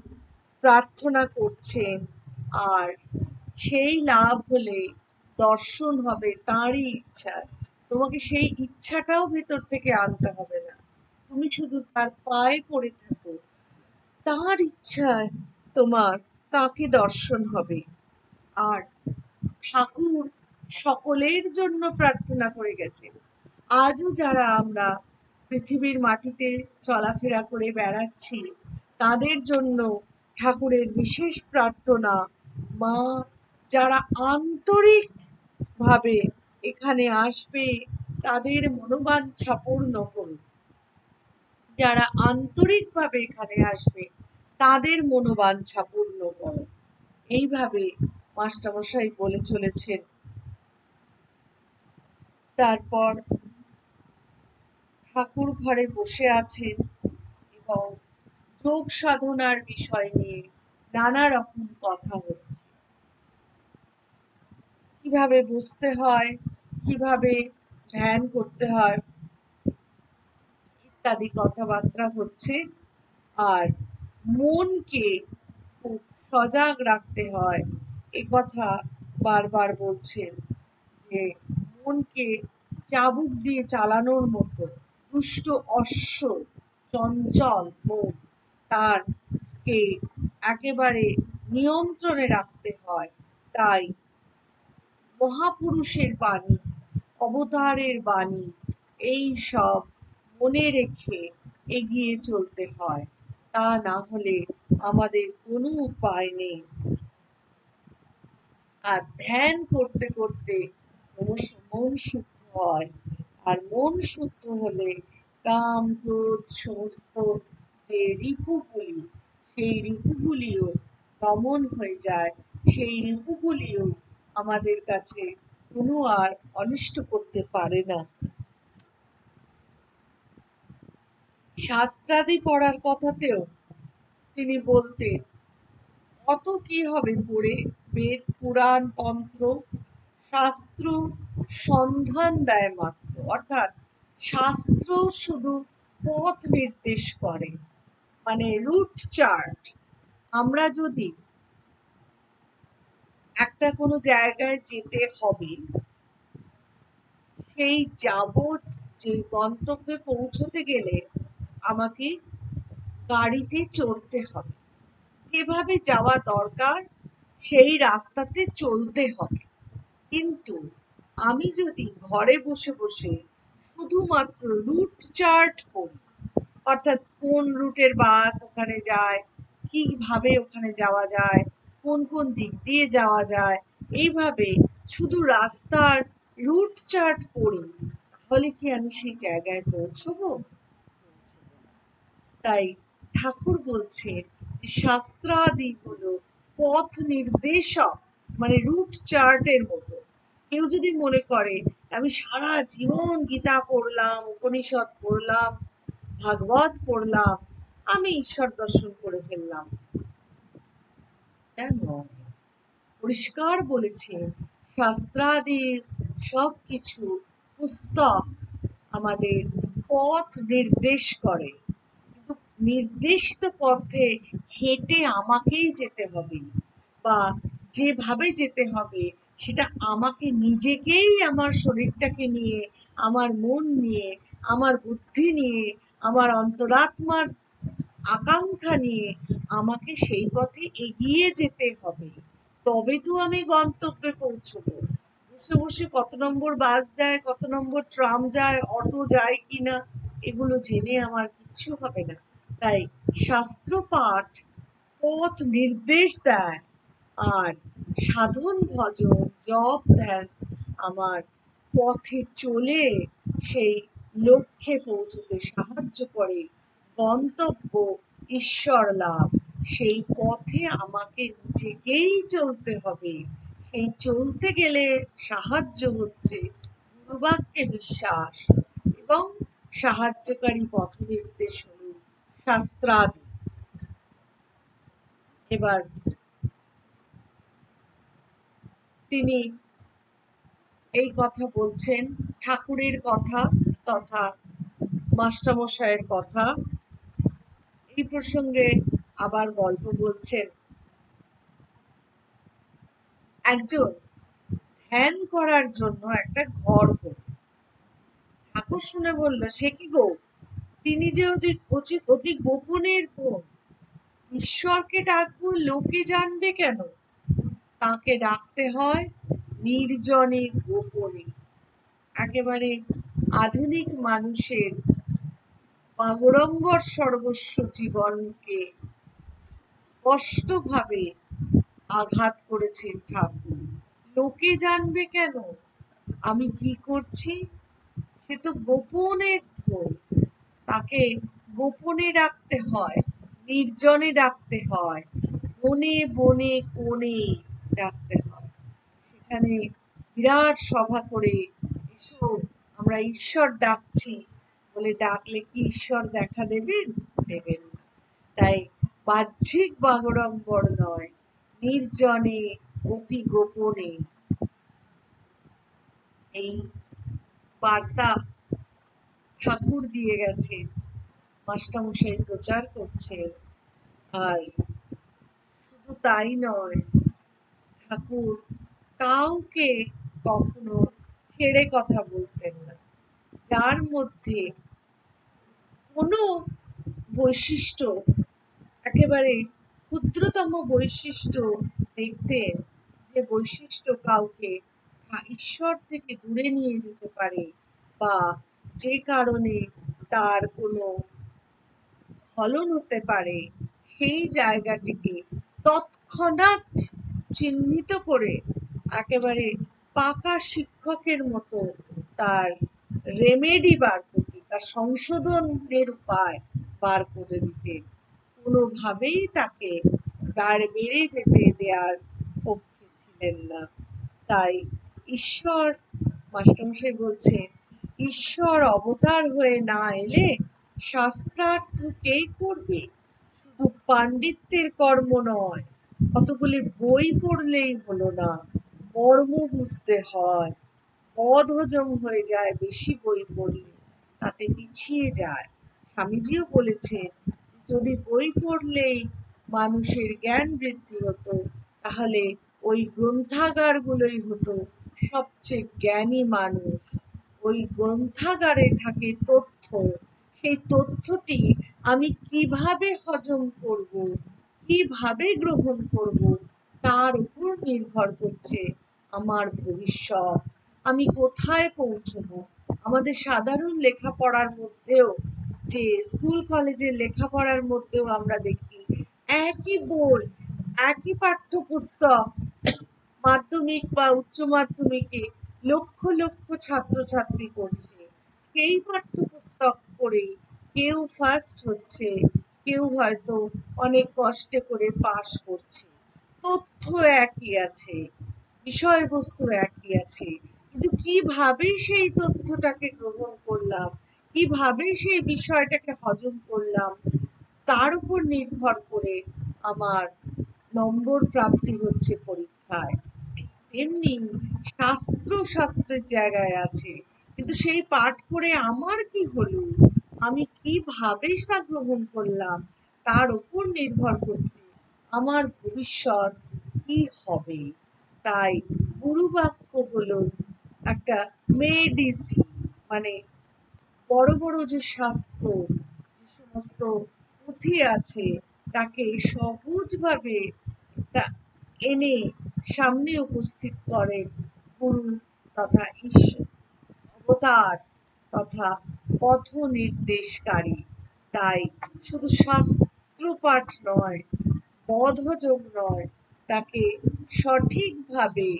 প্রার্থনা করছেন, আর সেই লাভ হলে দর্শন হবে তাঁরই ইচ্ছা। তোমাকে সেই ইচ্ছাটাও ভেতর থেকে আনতে হবে না, তুমি শুধু তার পায়ে পড়ে থাকো, তার ইচ্ছায় তোমার তাকে দর্শন হবে। আর ঠাকুর সকলের জন্য প্রার্থনা করে গেছেন। আজও যারা আমরা পৃথিবীর মাটিতে চলাফেরা করে বেড়াচ্ছি, তাদের জন্য ঠাকুরের বিশেষ প্রার্থনা, মা যারা আন্তরিক ভাবে এখানে আসবে তাদের মনোবাঞ্ছা পূর্ণ করুন। যারা আন্তরিকভাবে এখানে আসবে তাদের মনোবাঞ্ছা পূর্ণ করো। এইভাবে মাস্টারমশাই বলে চলেছেন। তারপর ঠাকুর ঘরে বসে আছেন এবং যোগ সাধনার বিষয় নিয়ে নানা রকম কথা হচ্ছে। কিভাবে বসতে হয়, কিভাবে ধ্যান করতে হয় ইত্যাদি কথাবার্তা হচ্ছে। আর মনকে খুব সজাগ রাখতে হয় এ কথা বারবার বলছেন যে মনকে চাবুক দিয়ে চালানোর মতো দুষ্ট অশ্ব চঞ্চল মন, তারকে একেবারে নিয়ন্ত্রণে রাখতে হয়। তাই মহাপুরুষের বাণী, অবতারের বাণী, এই সব মনে রেখে এগিয়ে চলতে হয়, তা না হলে আমাদের কোনো উপায় নেই। আর ধ্যান করতে করতে মন শুদ্ধ হয়, আর মন শুদ্ধ হলে কাম ক্রোধ সমস্ত যে রিপুগুলি, সেই রিপুগুলিও দমন হয়ে যায়। সেই রিপুগুলিও আমাদের কাছে কোনো আর অনিষ্ট করতে পারে না। শাস্ত্রাদি পড়ার কথাতেও তিনি বলতেন, অত কি হবে পড়ে, বেদ পুরাণ তন্ত্র শাস্ত্র সন্ধান দেয় মাত্র। অর্থাৎ শাস্ত্র শুধু পথ নির্দেশ করে, মানে রুট চার্ট। আমরা যদি একটা কোনো জায়গায় যেতে হবে, সেই যে গন্তব্যে পৌঁছতে গেলে আমাকে গাড়িতে চড়তে হবে, যেভাবে যাওয়া দরকার সেই রাস্তাতে চলতে হবে। কিন্তু আমি যদি ঘরে বসে বসে শুধুমাত্র রুট চার্ট পড়ি, অর্থাৎ কোন রুটের বাস ওখানে যায়, কিভাবে ওখানে যাওয়া যায়, কোন কোন দিক দিয়ে যাওয়া যায়, এইভাবে শুধু রাস্তার রুট চার্ট পড়ি, তাহলে কি আমি সেই জায়গায় পৌঁছবো? তাই ঠাকুর বলছেন শাস্ত্রাদি হলো পথ নির্দেশক, মানে রুট চার্টের মতো। কেউ যদি মনে করে আমি সারা জীবন গীতা পড়লাম, উপনিষদ পড়লাম, ভাগবত পড়লাম, আমি ঈশ্বর দর্শন করে ফেললাম, কেন? পরিষ্কার বলেছেন শাস্ত্রাদি সবকিছু পুস্তক আমাদের পথ নির্দেশ করে, কিন্তু নির্দিষ্ট পথে হেঁটে আমাকেই যেতে হবে, বা যেভাবে যেতে হবে সেটা আমাকে নিজেকেই, আমার শরীরটাকে নিয়ে, আমার মন নিয়ে, আমার বুদ্ধি নিয়ে, আমার অন্তরাত্মার আকাঙ্ক্ষা নিয়ে আমাকে সেই পথে এগিয়ে যেতে হবে, তবে তো আমি গন্তব্যে পৌঁছবো। বসে বসে কত নম্বর বাস যায়, কত নম্বর ট্রাম যায়, অটো যায় কিনা, এগুলো জেনে আমার কিচ্ছু হবে না। তাই শাস্ত্র পাঠ পথ নির্দেশ দেয়, আর সাধন ভজন জপ ধ্যান আমার পথে চলে সেই লক্ষ্যে পৌঁছতে সাহায্য করে। গন্তব্য ঈশ্বর লাভ, সেই পথে আমাকে নিজেকেই চলতে হবে। সেই চলতে গেলে সাহায্য হচ্ছে গুরুবাক্যে বিশ্বাস, এবং সাহায্যকারী পথ নির্দেশ হল শাস্ত্রাদি। এবার তিনি এই কথা বলছেন, ঠাকুরের কথা তথা মাস্টারমশাইয়ের কথা। এই প্রসঙ্গে আবার গল্প বলছেন। একজন ধ্যান করার জন্য একটা ঘর করল। ঠাকুর শুনে বলল, সে কি গো, তিনি যে অতি গোপনের কোন, ঈশ্বরকে ডাকবো লোকে জানবে কেন? তাকে ডাকতে হয় নির্জনে গোপনে। একেবারে আধুনিক মানুষের পাগড়ম্বর সর্বস্ব জীবনকে স্পষ্টভাবে আঘাত করেছেন ঠাকুর। লোকে জানবে কেন? আমি কি করছি? সে তো গোপনে ধন, তাকে গোপনে রাখতে হয়, নির্জনে রাখতে হয়, বনে বনে কোণে রাখতে হয়। সেখানে বিরাট সভা করে, এসো আমরা ঈশ্বর ডাকছি বলে ডাকলে কি ঈশ্বর দেখা দেবেন? দেবেন না। তাই বাহ্যিক বাগড়ম্বর নয়, নির্জনে অতি গোপনে এই বার্তা ঠাকুর দিয়ে গেছে, মাস্টারমশাই প্রচার করছেন। আর শুধু তাই নয়, ঠাকুর কাউকে কখনো ছেড়ে কথা বলতেন না। যার মধ্যে কোনো বৈশিষ্ট্য, একেবারে ক্ষুদ্রতম বৈশিষ্ট্য দেখতেন, যে বৈশিষ্ট্য কাউকে ঈশ্বর থেকে দূরে নিয়ে যেতে পারে, বা যে কারণে তার কোনো স্খলন হতে পারে, সেই জায়গাটিকে তৎক্ষণাৎ চিহ্নিত করে একেবারে পাকা শিক্ষকের মতো তার রেমেডি বার করতে, তার সংশোধনের উপায় বার করে দিতে, কোনোভাবেই তাকে বেড়ে যেতে দেওয়ার পক্ষে ছিলেন না। তাই ঈশ্বর, মাস্টারমশাই বলছেন, ঈশ্বর অবতার হয়ে না এলে শাস্ত্রার্থ কে করবে? শুধু পাণ্ডিত্যের কর্ম নয়, কতগুলি বই পড়লেই হলো না, মর্ম বুঝতে হয়। বদহজম হয়ে যায় বেশি বই পড়লে, তাতে পিছিয়ে যায়। স্বামীজিও বলেছেন, যদি বই পড়লেই মানুষের জ্ঞান বৃদ্ধি হতো, তাহলে ওই গ্রন্থাগারগুলোই হতো সবচেয়ে জ্ঞানী মানুষ। ওই গ্রন্থাগারে থাকে তথ্য, সেই তথ্যটি আমি কিভাবে হজম করব, কিভাবে গ্রহণ করব, তার উপর নির্ভর করছে আমার ভবিষ্যৎ। আমি কোথায় পৌঁছবো? আমাদের সাধারণ লেখাপড়ার মধ্যেও, যে স্কুল কলেজের লেখাপড়ার মধ্যেও আমরা দেখি একই বই, একই পাঠ্যপুস্তক, মাধ্যমিক বা উচ্চ মাধ্যমিকে লক্ষ লক্ষ ছাত্রছাত্রী পড়ছে। সেই পাঠ্যপুস্তক পড়ে কেউ ফার্স্ট হচ্ছে, কেউ হয়তো অনেক কষ্টে করে পাস করছে। তথ্য একই আছে, বিষয়বস্তু একই আছে, কিন্তু কিভাবে সেই তথ্যটাকে গ্রহণ করলাম, কিভাবে সেই বিষয়টাকে হজম করলাম, তার উপর নির্ভর করে আমার নম্বর প্রাপ্তি হচ্ছে পরীক্ষায়। তেমনি শাস্ত্রের জায়গায় আছে, কিন্তু সেই পাঠ করে আমার কি হলো, আমি কিভাবে তা গ্রহণ করলাম, তার উপর নির্ভর করছে আমার ভবিষ্যৎ কি হবে। তাই গুরু বাক্য হলো একটা মেডিসিন, মানে বড় বড় যে শাস্ত্র, যে সমস্ত পুঁথি আছে, তাকে সহজভাবে এনে সামনে উপস্থিত করেন গুরু তথা ঈশ্বর, অবতার তথা পথ নির্দেশকারী। তাই শুধু শাস্ত্র পাঠ নয়, বদহজম নয়, তাকে সঠিকভাবে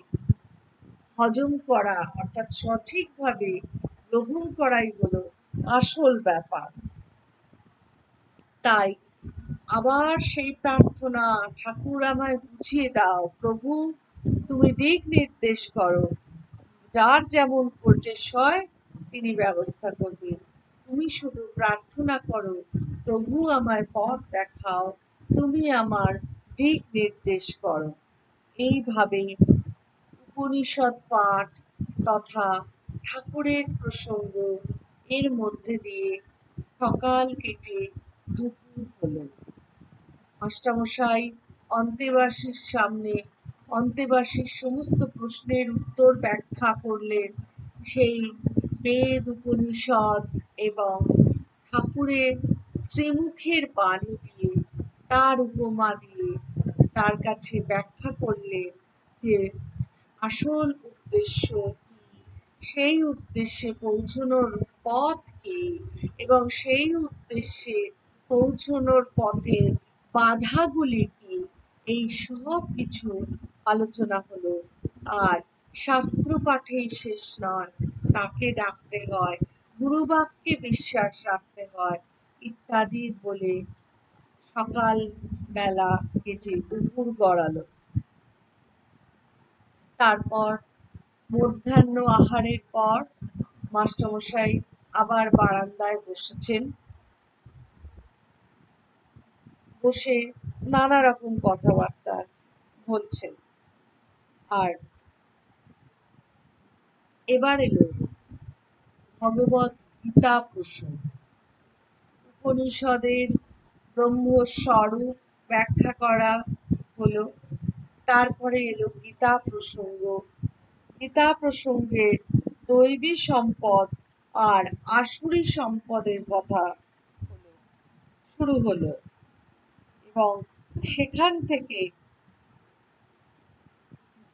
হজম করা, অর্থাৎ সঠিকভাবে গ্রহণ করাই হলো আসল ব্যাপার। তাই আবার সেই প্রার্থনা, ঠাকুর আমায় বুঝিয়ে দাও, প্রভু তুমি দিক নির্দেশ করো, যার যেমন করতে সয় তিনি ব্যবস্থা করবেন। তুমি শুধু প্রার্থনা করো, প্রভু আমায় পথ দেখাও, তুমি আমার দিক নির্দেশ করো। এইভাবেই উপনিষদ পাঠ তথা ঠাকুরের প্রসঙ্গ, এর মধ্যে দিয়ে সকাল কেটে দুপুর হলো। মাস্টারমশাই অন্তেবাসীর সামনে অন্তেবাসীর সমস্ত প্রশ্নের উত্তর ব্যাখ্যা করলেন, সেই বেদ উপনিষদ এবং ঠাকুরের শ্রীমুখের বাণী দিয়ে, তার উপমা দিয়ে তার কাছে ব্যাখ্যা করলেন যে আসল উদ্দেশ্য কি, সেই উদ্দেশ্যে পৌঁছানোর পথ কি, এবং সেই উদ্দেশ্যে পৌঁছানোর পথে বাধাগুলি কি, এই সব কিছু আলোচনা হলো। আর শাস্ত্র পাঠেই শেষ নয়, তাকে ডাকতে হয়, গুরুবাক্যে বিশ্বাস রাখতে হয় ইত্যাদি বলে সকাল বেলা কেটে দুপুর গড়ালো। তারপর মধ্যাহ্ন আহারের পর মাস্টারমশাই আবার বারান্দায় বসেছেন। বসে নানা রকম কথাবার্তা বলছেন। আর এবার এলো ভগবত গীতা প্রসঙ্গ। উপনিষদের ব্রহ্মস্বরূপ ব্যাখ্যা করা হলো। তারপরে এলো গীতা প্রসঙ্গ। গীতা প্রসঙ্গে দৈবী সম্পদ আর আসুরি সম্পদের কথা শুরু হলো এবং সেখান থেকে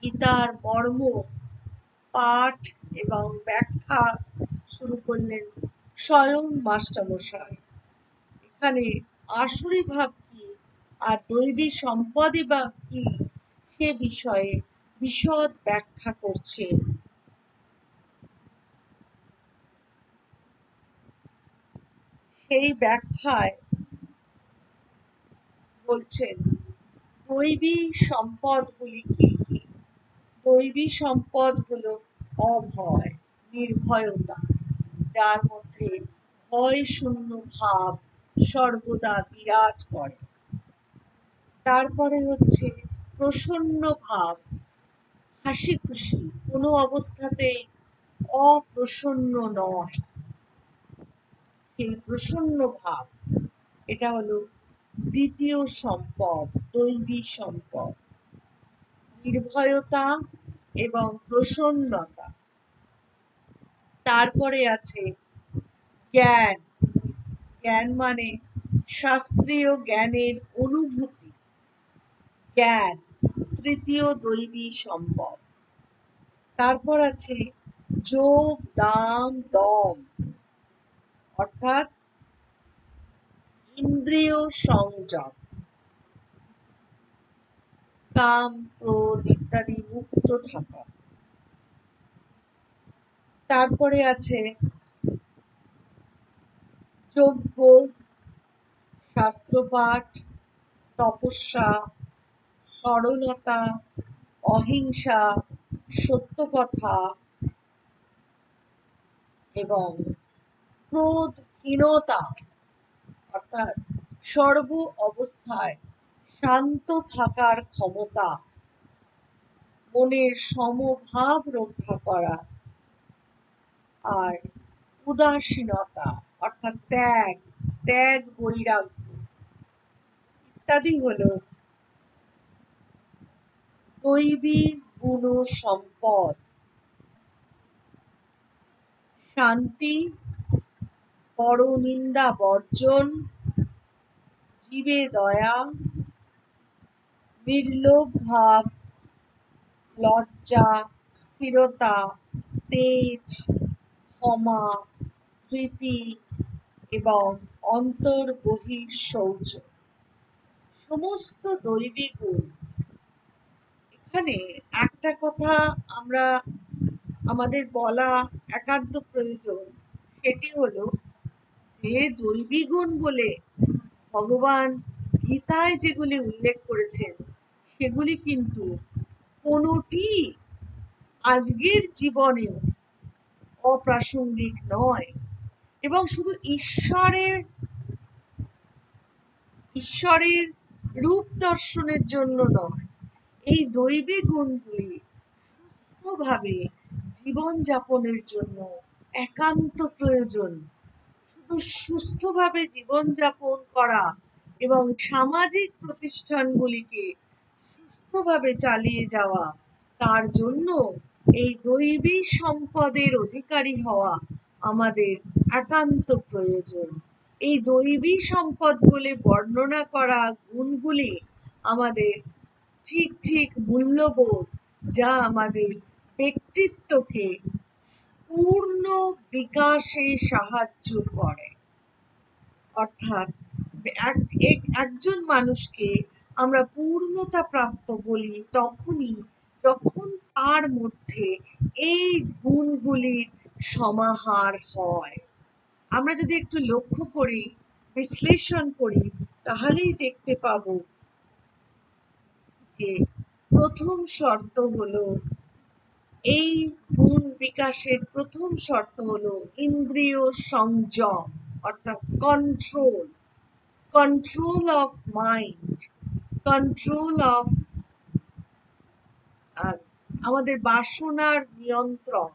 গীতার মর্ম পাঠ এবং ব্যাখ্যা শুরু করলেন স্বয়ং মাস্টারমশাই। এখানে আসুরি ভাব কি আর দৈবী সম্পদই বা কি সে বিষয়ে বিশদ ব্যাখ্যা করছেন। সেই ব্যাখ্যায় বলছেন দৈবী সম্পদগুলি কি কি। দৈবী সম্পদ হলো অভয়, নির্ভয়তা, যার মধ্যে ভয় শূন্য ভাব সর্বদা বিরাজ করে। তারপরে হচ্ছে প্রসন্ন ভাব, হাসি খুশি, কোনো অবস্থাতেই অপ্রসন্ন নয়, সেই প্রসন্ন ভাব, এটা হলো দ্বিতীয় সম্পদ, দৈবী সম্পদ। নির্ভয়তা এবং প্রসন্নতা। তারপরে আছে জ্ঞান। জ্ঞান মানে শাস্ত্রীয় জ্ঞানের অনুভূতি, জ্ঞান, তৃতীয় দৈবী সম্পদ। তারপর আছে যোগ, দান, দম, অর্থাৎ ইন্দ্রিয় সংযম, কাম, ক্রোধ ইত্যাদি মুক্ত থাকা। তারপরে আছে যজ্ঞ, শাস্ত্রপাঠ, তপস্যা, সরলতা, অহিংসা, সত্য কথা এবং ক্রোধহীনতা, অর্থাৎ সর্ব অবস্থায় শান্ত থাকার ক্ষমতা, মনের সমভাব রক্ষা করা, আর উদাসীনতা অর্থাৎ ত্যাগ, ত্যাগ বৈরাগ্য ইত্যাদি হলো দৈবী গুণ সম্পদ। শান্তি, পরনিন্দা বর্জন, জীবে দয়া, নির্লোভ ভাব, লজ্জা, স্থিরতা, তেজ, ক্ষমা, ধৃতি এবং অন্তর্বহিঃ শৌচ সমস্ত দৈবী গুণ। এখানে একটা কথা আমরা আমাদের বলা একান্ত প্রয়োজন, সেটি হলো যে দৈবী গুণ বলে ভগবান গীতায় যেগুলি উল্লেখ করেছেন সেগুলি কিন্তু কোনোটি আজকের জীবনেও অপ্রাসঙ্গিক নয় এবং শুধু ঈশ্বরের রূপ দর্শনের জন্য নয়। এই দৈবী গুণগুলি সুস্থভাবে জীবন যাপনের জন্য একান্ত প্রয়োজন। শুধু সুস্থভাবে জীবনযাপন করা এবং সামাজিক প্রতিষ্ঠানগুলিকে সুস্থভাবে চালিয়ে যাওয়া, তার জন্য এই দৈবী সম্পদের অধিকারী হওয়া আমাদের একান্ত প্রয়োজন। এই দৈবী সম্পদ বলে বর্ণনা করা গুণগুলি আমাদের ঠিক ঠিক মূল্যবোধ, যা আমাদের ব্যক্তিত্বকে পূর্ণ বিকাশে সাহায্য করে। অর্থাৎ একজন মানুষকে আমরা পূর্ণতা প্রাপ্ত বলি তখনই যখন তার মধ্যে এই গুণগুলির সমাহার হয়। আমরা যদি একটু লক্ষ্য করি, বিশ্লেষণ করি, তাহলেই দেখতে পাবো যে প্রথম শর্ত হলো, এই গুণ বিকাশের প্রথম শর্ত হলো ইন্দ্রিয় সংযম, অর্থাৎ control, control of mind, control of আমাদের বাসনার নিয়ন্ত্রণ,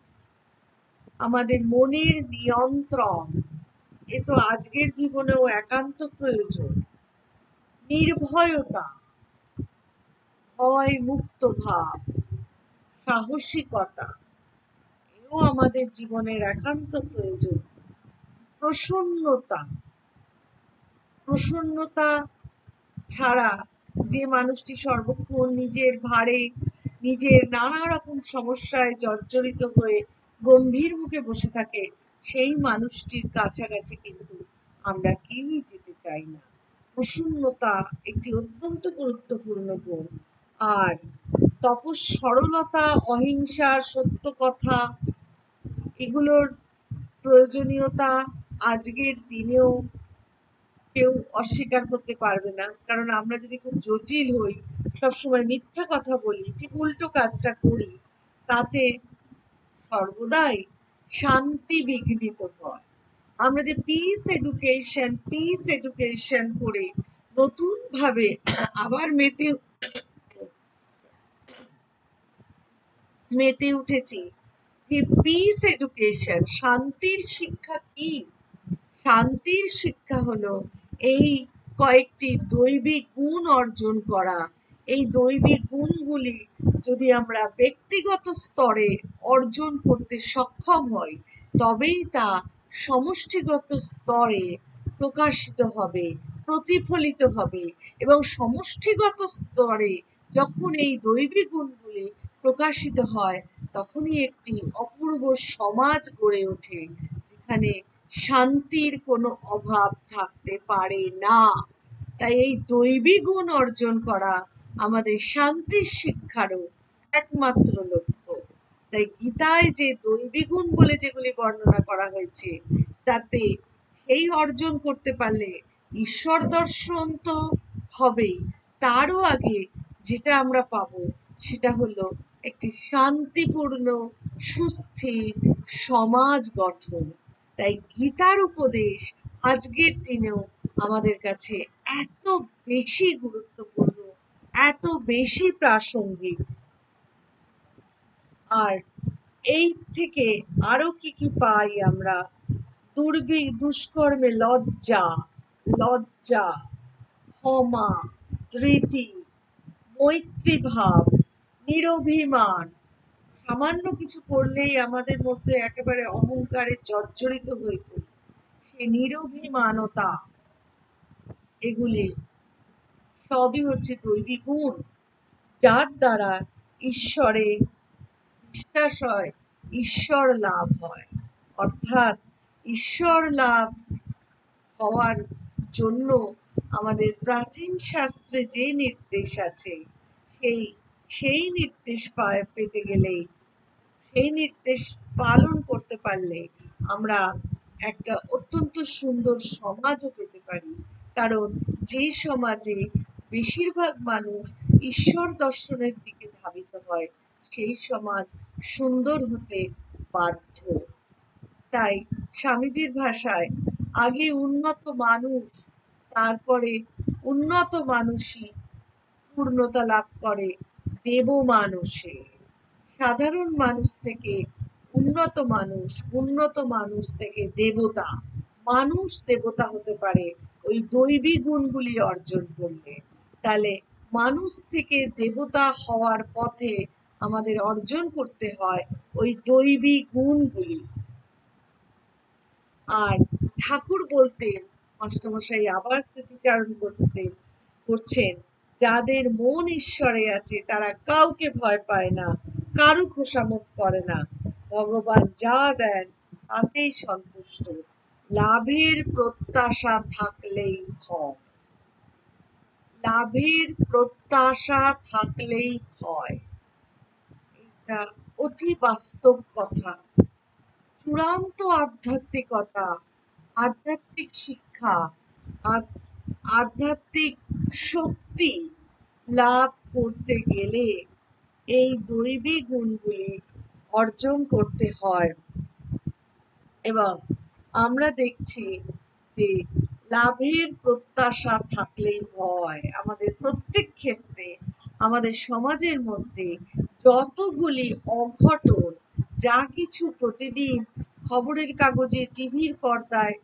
আমাদের মনের নিয়ন্ত্রণ। এ তো আজকের জীবনেও একান্ত প্রয়োজন। নির্ভয়তা, ভয় মুক্ত ভাব, সাহসিকতা, এও আমাদের জীবনের একান্ত প্রয়োজন। প্রসন্নতা, প্রসন্নতা ছাড়া যে মানুষটি সর্বক্ষণ নিজের ভারে, নিজের নানা রকম সমস্যায় জর্জরিত হয়ে গম্ভীর মুখে বসে থাকে, সেই মানুষটির কাছাকাছি কিন্তু আমরা কেউই যেতে চাই না। প্রসন্নতা একটি অত্যন্ত গুরুত্বপূর্ণ গুণ। আর তপস, সরলতা, অহিংসা, সত্য কথা, এগুলোর প্রয়োজনীয়তা আজকের দিনেও কেউ অস্বীকার করতে পারবে না। কারণ আমরা যদি খুব জটিল হই, সবসময় মিথ্যা কথা বলি, ঠিক উল্টো কাজটা করি, তাতে সর্বদাই শান্তি বিঘ্নিত হয়। আমরা যে পিস এডুকেশন করে নতুন ভাবে আবার মেতে উঠেছি, পিস এডুকেশন, শান্তির শিক্ষা কি? শান্তির শিক্ষা হলো এই কয়েকটি দৈবিক গুণ অর্জন করা। এই দৈবিক গুণগুলি যদি আমরা ব্যক্তিগত স্তরে অর্জন করতে সক্ষম হই, তবেই তা সমষ্টিগত স্তরে প্রকাশিত হবে, প্রতিফলিত হবে। এবং সমষ্টিগত স্তরে যখন এই দৈবিক গুণগুলি প্রকাশিত হয়, তখনই একটি অপূর্ব সমাজ গড়ে ওঠে, যেখানে শান্তির কোনো অভাব থাকতে পারে না। তাই এই দৈবিক গুণ অর্জন করা আমাদের শান্তির শিক্ষারও একমাত্র লক্ষ্য। তাই গীতায় যে দৈবিক গুণ বলে যেগুলি বর্ণনা করা হয়েছে, তাতে সেই অর্জন করতে পারলে ঈশ্বর দর্শন তো হবেই, তারও আগে যেটা আমরা পাবো সেটা হলো একটি শান্তিপূর্ণ সুস্থির সমাজ গঠন। তাই গীতার উপদেশ আজকের দিনেও আমাদের কাছে এত বেশি গুরুত্বপূর্ণ, এত বেশি প্রাসঙ্গিক। আর এই থেকে আরো কি কি পাই আমরা? দুষ্কর্মে লজ্জা, লজ্জা, ক্ষমা, ধৃতি, মৈত্রী ভাব, নিরভিমান। সামান্য কিছু করলেই আমাদের মধ্যে একেবারে অহংকারে জর্জরিত হয়ে পড়ি, সেই নিরভিমানতা, এগুলি সবই হচ্ছে দৈবিক গুণ, যার দ্বারা ঈশ্বরে বিশ্বাস হয়, ঈশ্বর লাভ হয়। অর্থাৎ ঈশ্বর লাভ হওয়ার জন্য আমাদের প্রাচীন শাস্ত্রে যে নির্দেশ আছে, সেই নির্দেশ পেতে গেলে, সেই নির্দেশ পালন করতে পারলে আমরা একটা অত্যন্ত সুন্দর সমাজও পেতে পারি। কারণ যে সমাজে বেশিরভাগ মানুষ ঈশ্বর দর্শনের দিকে ধাবিত হয়, সেই সমাজ সুন্দর হতে বাধ্য। তাই স্বামীজির ভাষায়, আগে উন্নত মানুষ, তারপরে উন্নত মানুষই পূর্ণতা লাভ করে দেব মানুষে। সাধারণ মানুষ থেকে উন্নত মানুষ, উন্নত মানুষ থেকে দেবতা, মানুষ দেবতা হতে পারে ওই দৈবিক গুণগুলি অর্জন করলে। তাহলে মানুষ থেকে দেবতা হওয়ার পথে আমাদের অর্জন করতে হয় ওই দৈবিক গুণগুলি। আর ঠাকুর বলতেন, মাস্টারমশাই আবার স্মৃতিচারণ করছেন, যাদের মন ঈশ্বরে আছে তারা কাউকে ভয় পায় না, কারু খোসামত করে না, ভগবান যা দেন তাতেই সন্তুষ্ট, লাভের প্রত্যাশা থাকলেই ভয়, লাভের প্রত্যাশা থাকলেই ভয়। একটা অতি বাস্তব কথা, চূড়ান্ত আধ্যাত্মিকতা, আধ্যাত্মিক শিক্ষা, আধ্যাত্মিক শক্তি লাভ করতে গেলে এই দৈবী গুণগুলি অর্জন করতে হয়। এবং আমরা দেখছি যে লাভের প্রত্যাশা থাকলেই ভয়। আমাদের প্রত্যেক ক্ষেত্রে, আমাদের সমাজের মধ্যে যতগুলি অঘটন, যা কিছু প্রতিদিন খবরের কাগজে, টিভির পর্দায়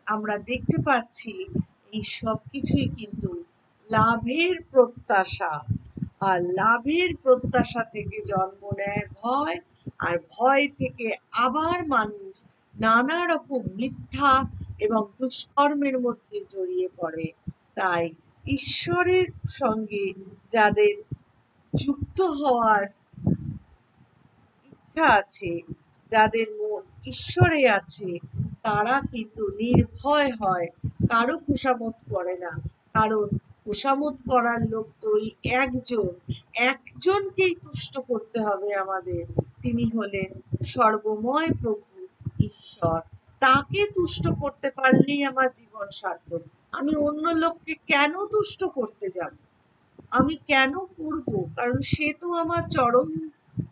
আমরা দেখতে পাচ্ছি, এই সব কিছুই কিন্তু লাভের প্রত্যাশা। আর লাভের প্রত্যাশা থেকে জন্ম নেয় ভয়, আর ভয় থেকে আবার মানুষ নানা রকম মিথ্যা এবং দুষ্কর্মের মধ্যে জড়িয়ে পড়ে। তাই ঈশ্বরের সঙ্গে যাদের যুক্ত হওয়ার ইচ্ছা আছে, যাদের মন ঈশ্বরে আছে, তারা কিন্তু নির্ভয় হয়, কারো খুশামত করে না। কারণ খুশামত করার লোক তো ওই একজনকেই তুষ্ট করতে হবে আমাদের। তিনি হলেন সর্বময় প্রভু ঈশ্বর। তাকে তুষ্ট করতে পারলেই আমার জীবন সার্থক। আমি অন্য লোককে কেন তুষ্ট করতে যাব? আমি কেন করব? কারণ সে তো আমার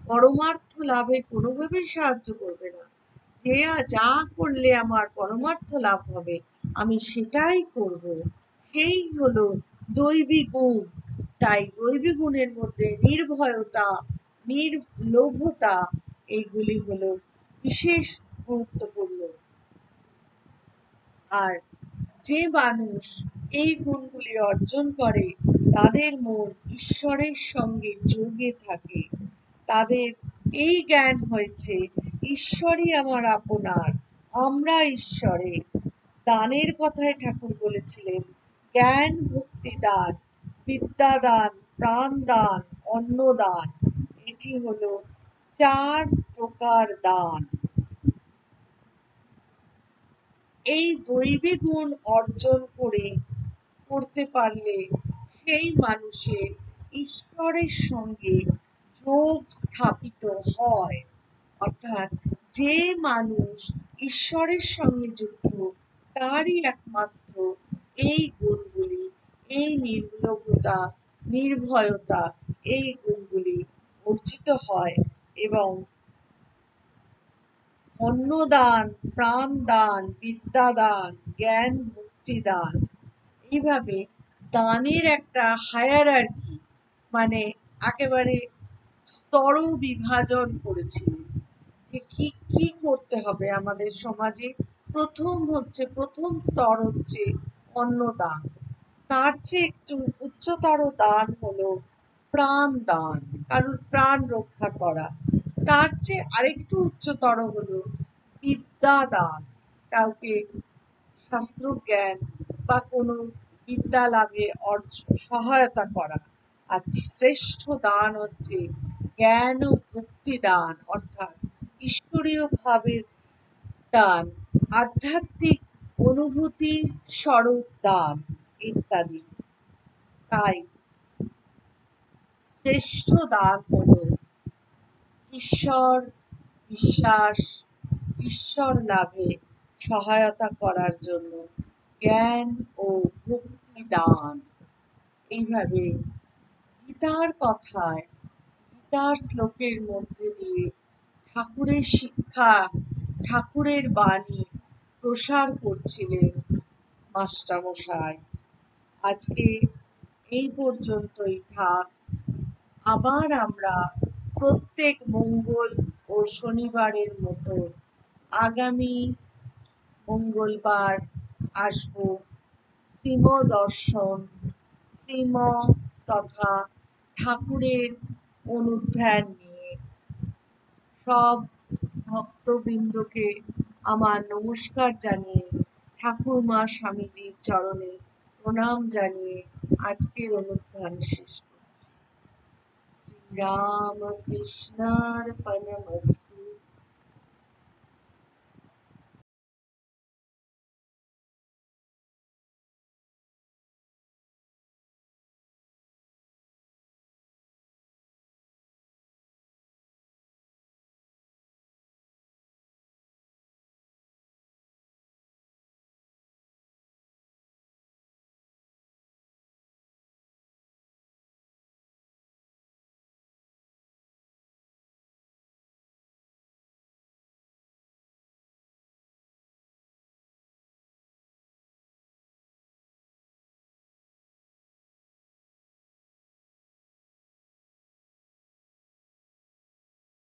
পরমার্থ লাভে কোনোভাবেই সাহায্য করবে না। যে যা করলে আমার পরমার্থ লাভ হবে, আমি সেটাই করব। সেই হলো দৈবী গুণ। তাই দৈবী গুণের মধ্যে নির্ভয়তা, নির্লোভতা, এইগুলি হলো বিশেষ গুরুত্বপূর্ণ। আর যে মানুষ এই গুণগুলি অর্জন করে, তাদের মন ঈশ্বরের সঙ্গে যোগে থাকে। তাদের এই জ্ঞান হয়েছে, ঈশ্বরই আমার আপনার, আমরা ঈশ্বরে। দানের কথায় ঠাকুর বলেছিলেন, জ্ঞান, ভক্তি দান, বিদ্যা দান, প্রাণ দান, অন্ন দান। এটি হলো 4 প্রকার দান। এই দৈবী গুণ অর্জন করতে পারলে সেই মানুষের ঈশ্বরের সঙ্গে যোগ স্থাপিত হয়। অর্থাৎ যে মানুষ ঈশ্বরের সঙ্গে যুক্ত, তারই একমাত্র এই গুণগুলি, এই নির্লোভতা, নির্ভয়তা, এই গুণগুলি অর্জিত হয়। এবং অন্নদান, প্রাণ দান, বিদ্যা দান, জ্ঞান, ভক্তি দান, এইভাবে দানের একটা হায়ারার্কি, মানে একেবারে স্তর বিভাজন করেছিলেন যে কি কি করতে হবে আমাদের সমাজে। প্রথম স্তর হচ্ছে অন্নদান। তার চেয়ে একটু উচ্চতর দান হলো প্রাণ দান, কারোর প্রাণ রক্ষা করা। তার চেয়ে আরেকটু উচ্চতর হলো বিদ্যা দান, কাউকে শাস্ত্র জ্ঞান বা কোনো বিদ্যা লাভে সহায়তা করা। আর শ্রেষ্ঠ দান হচ্ছে জ্ঞান ও ভক্তি দান, অর্থাৎ ঈশ্বরীয় ভাবের দান, আধ্যাত্মিক অনুভূতি স্বরূপ দান ইত্যাদি। তাই শ্রেষ্ঠ দান হলো ঈশ্বর বিশ্বাস, ঈশ্বর লাভে সহায়তা করার জন্য জ্ঞান ও ভক্তি দান। এইভাবে গীতার কথায়, গীতার শ্লোকের মধ্যে দিয়ে ঠাকুরের শিক্ষা, ঠাকুরের বাণী প্রসার করছিলেন মাস্টারমশাই। আজকে এই পর্যন্তই থাক। আবার আমরা প্রত্যেক মঙ্গল ও শনিবারের মতো আগামী মঙ্গলবার আসব শ্রীম দর্শন, শ্রীম তথা ঠাকুরের অনুধ্যান নিয়ে। সব ভক্তবৃন্দকে আমার নমস্কার জানিয়ে, ঠাকুরমা স্বামীজির চরণে প্রণাম জানিয়ে আজকের অনুধ্যান শেষ করছি। শ্রীরামকৃষ্ণার্পণমস্তু।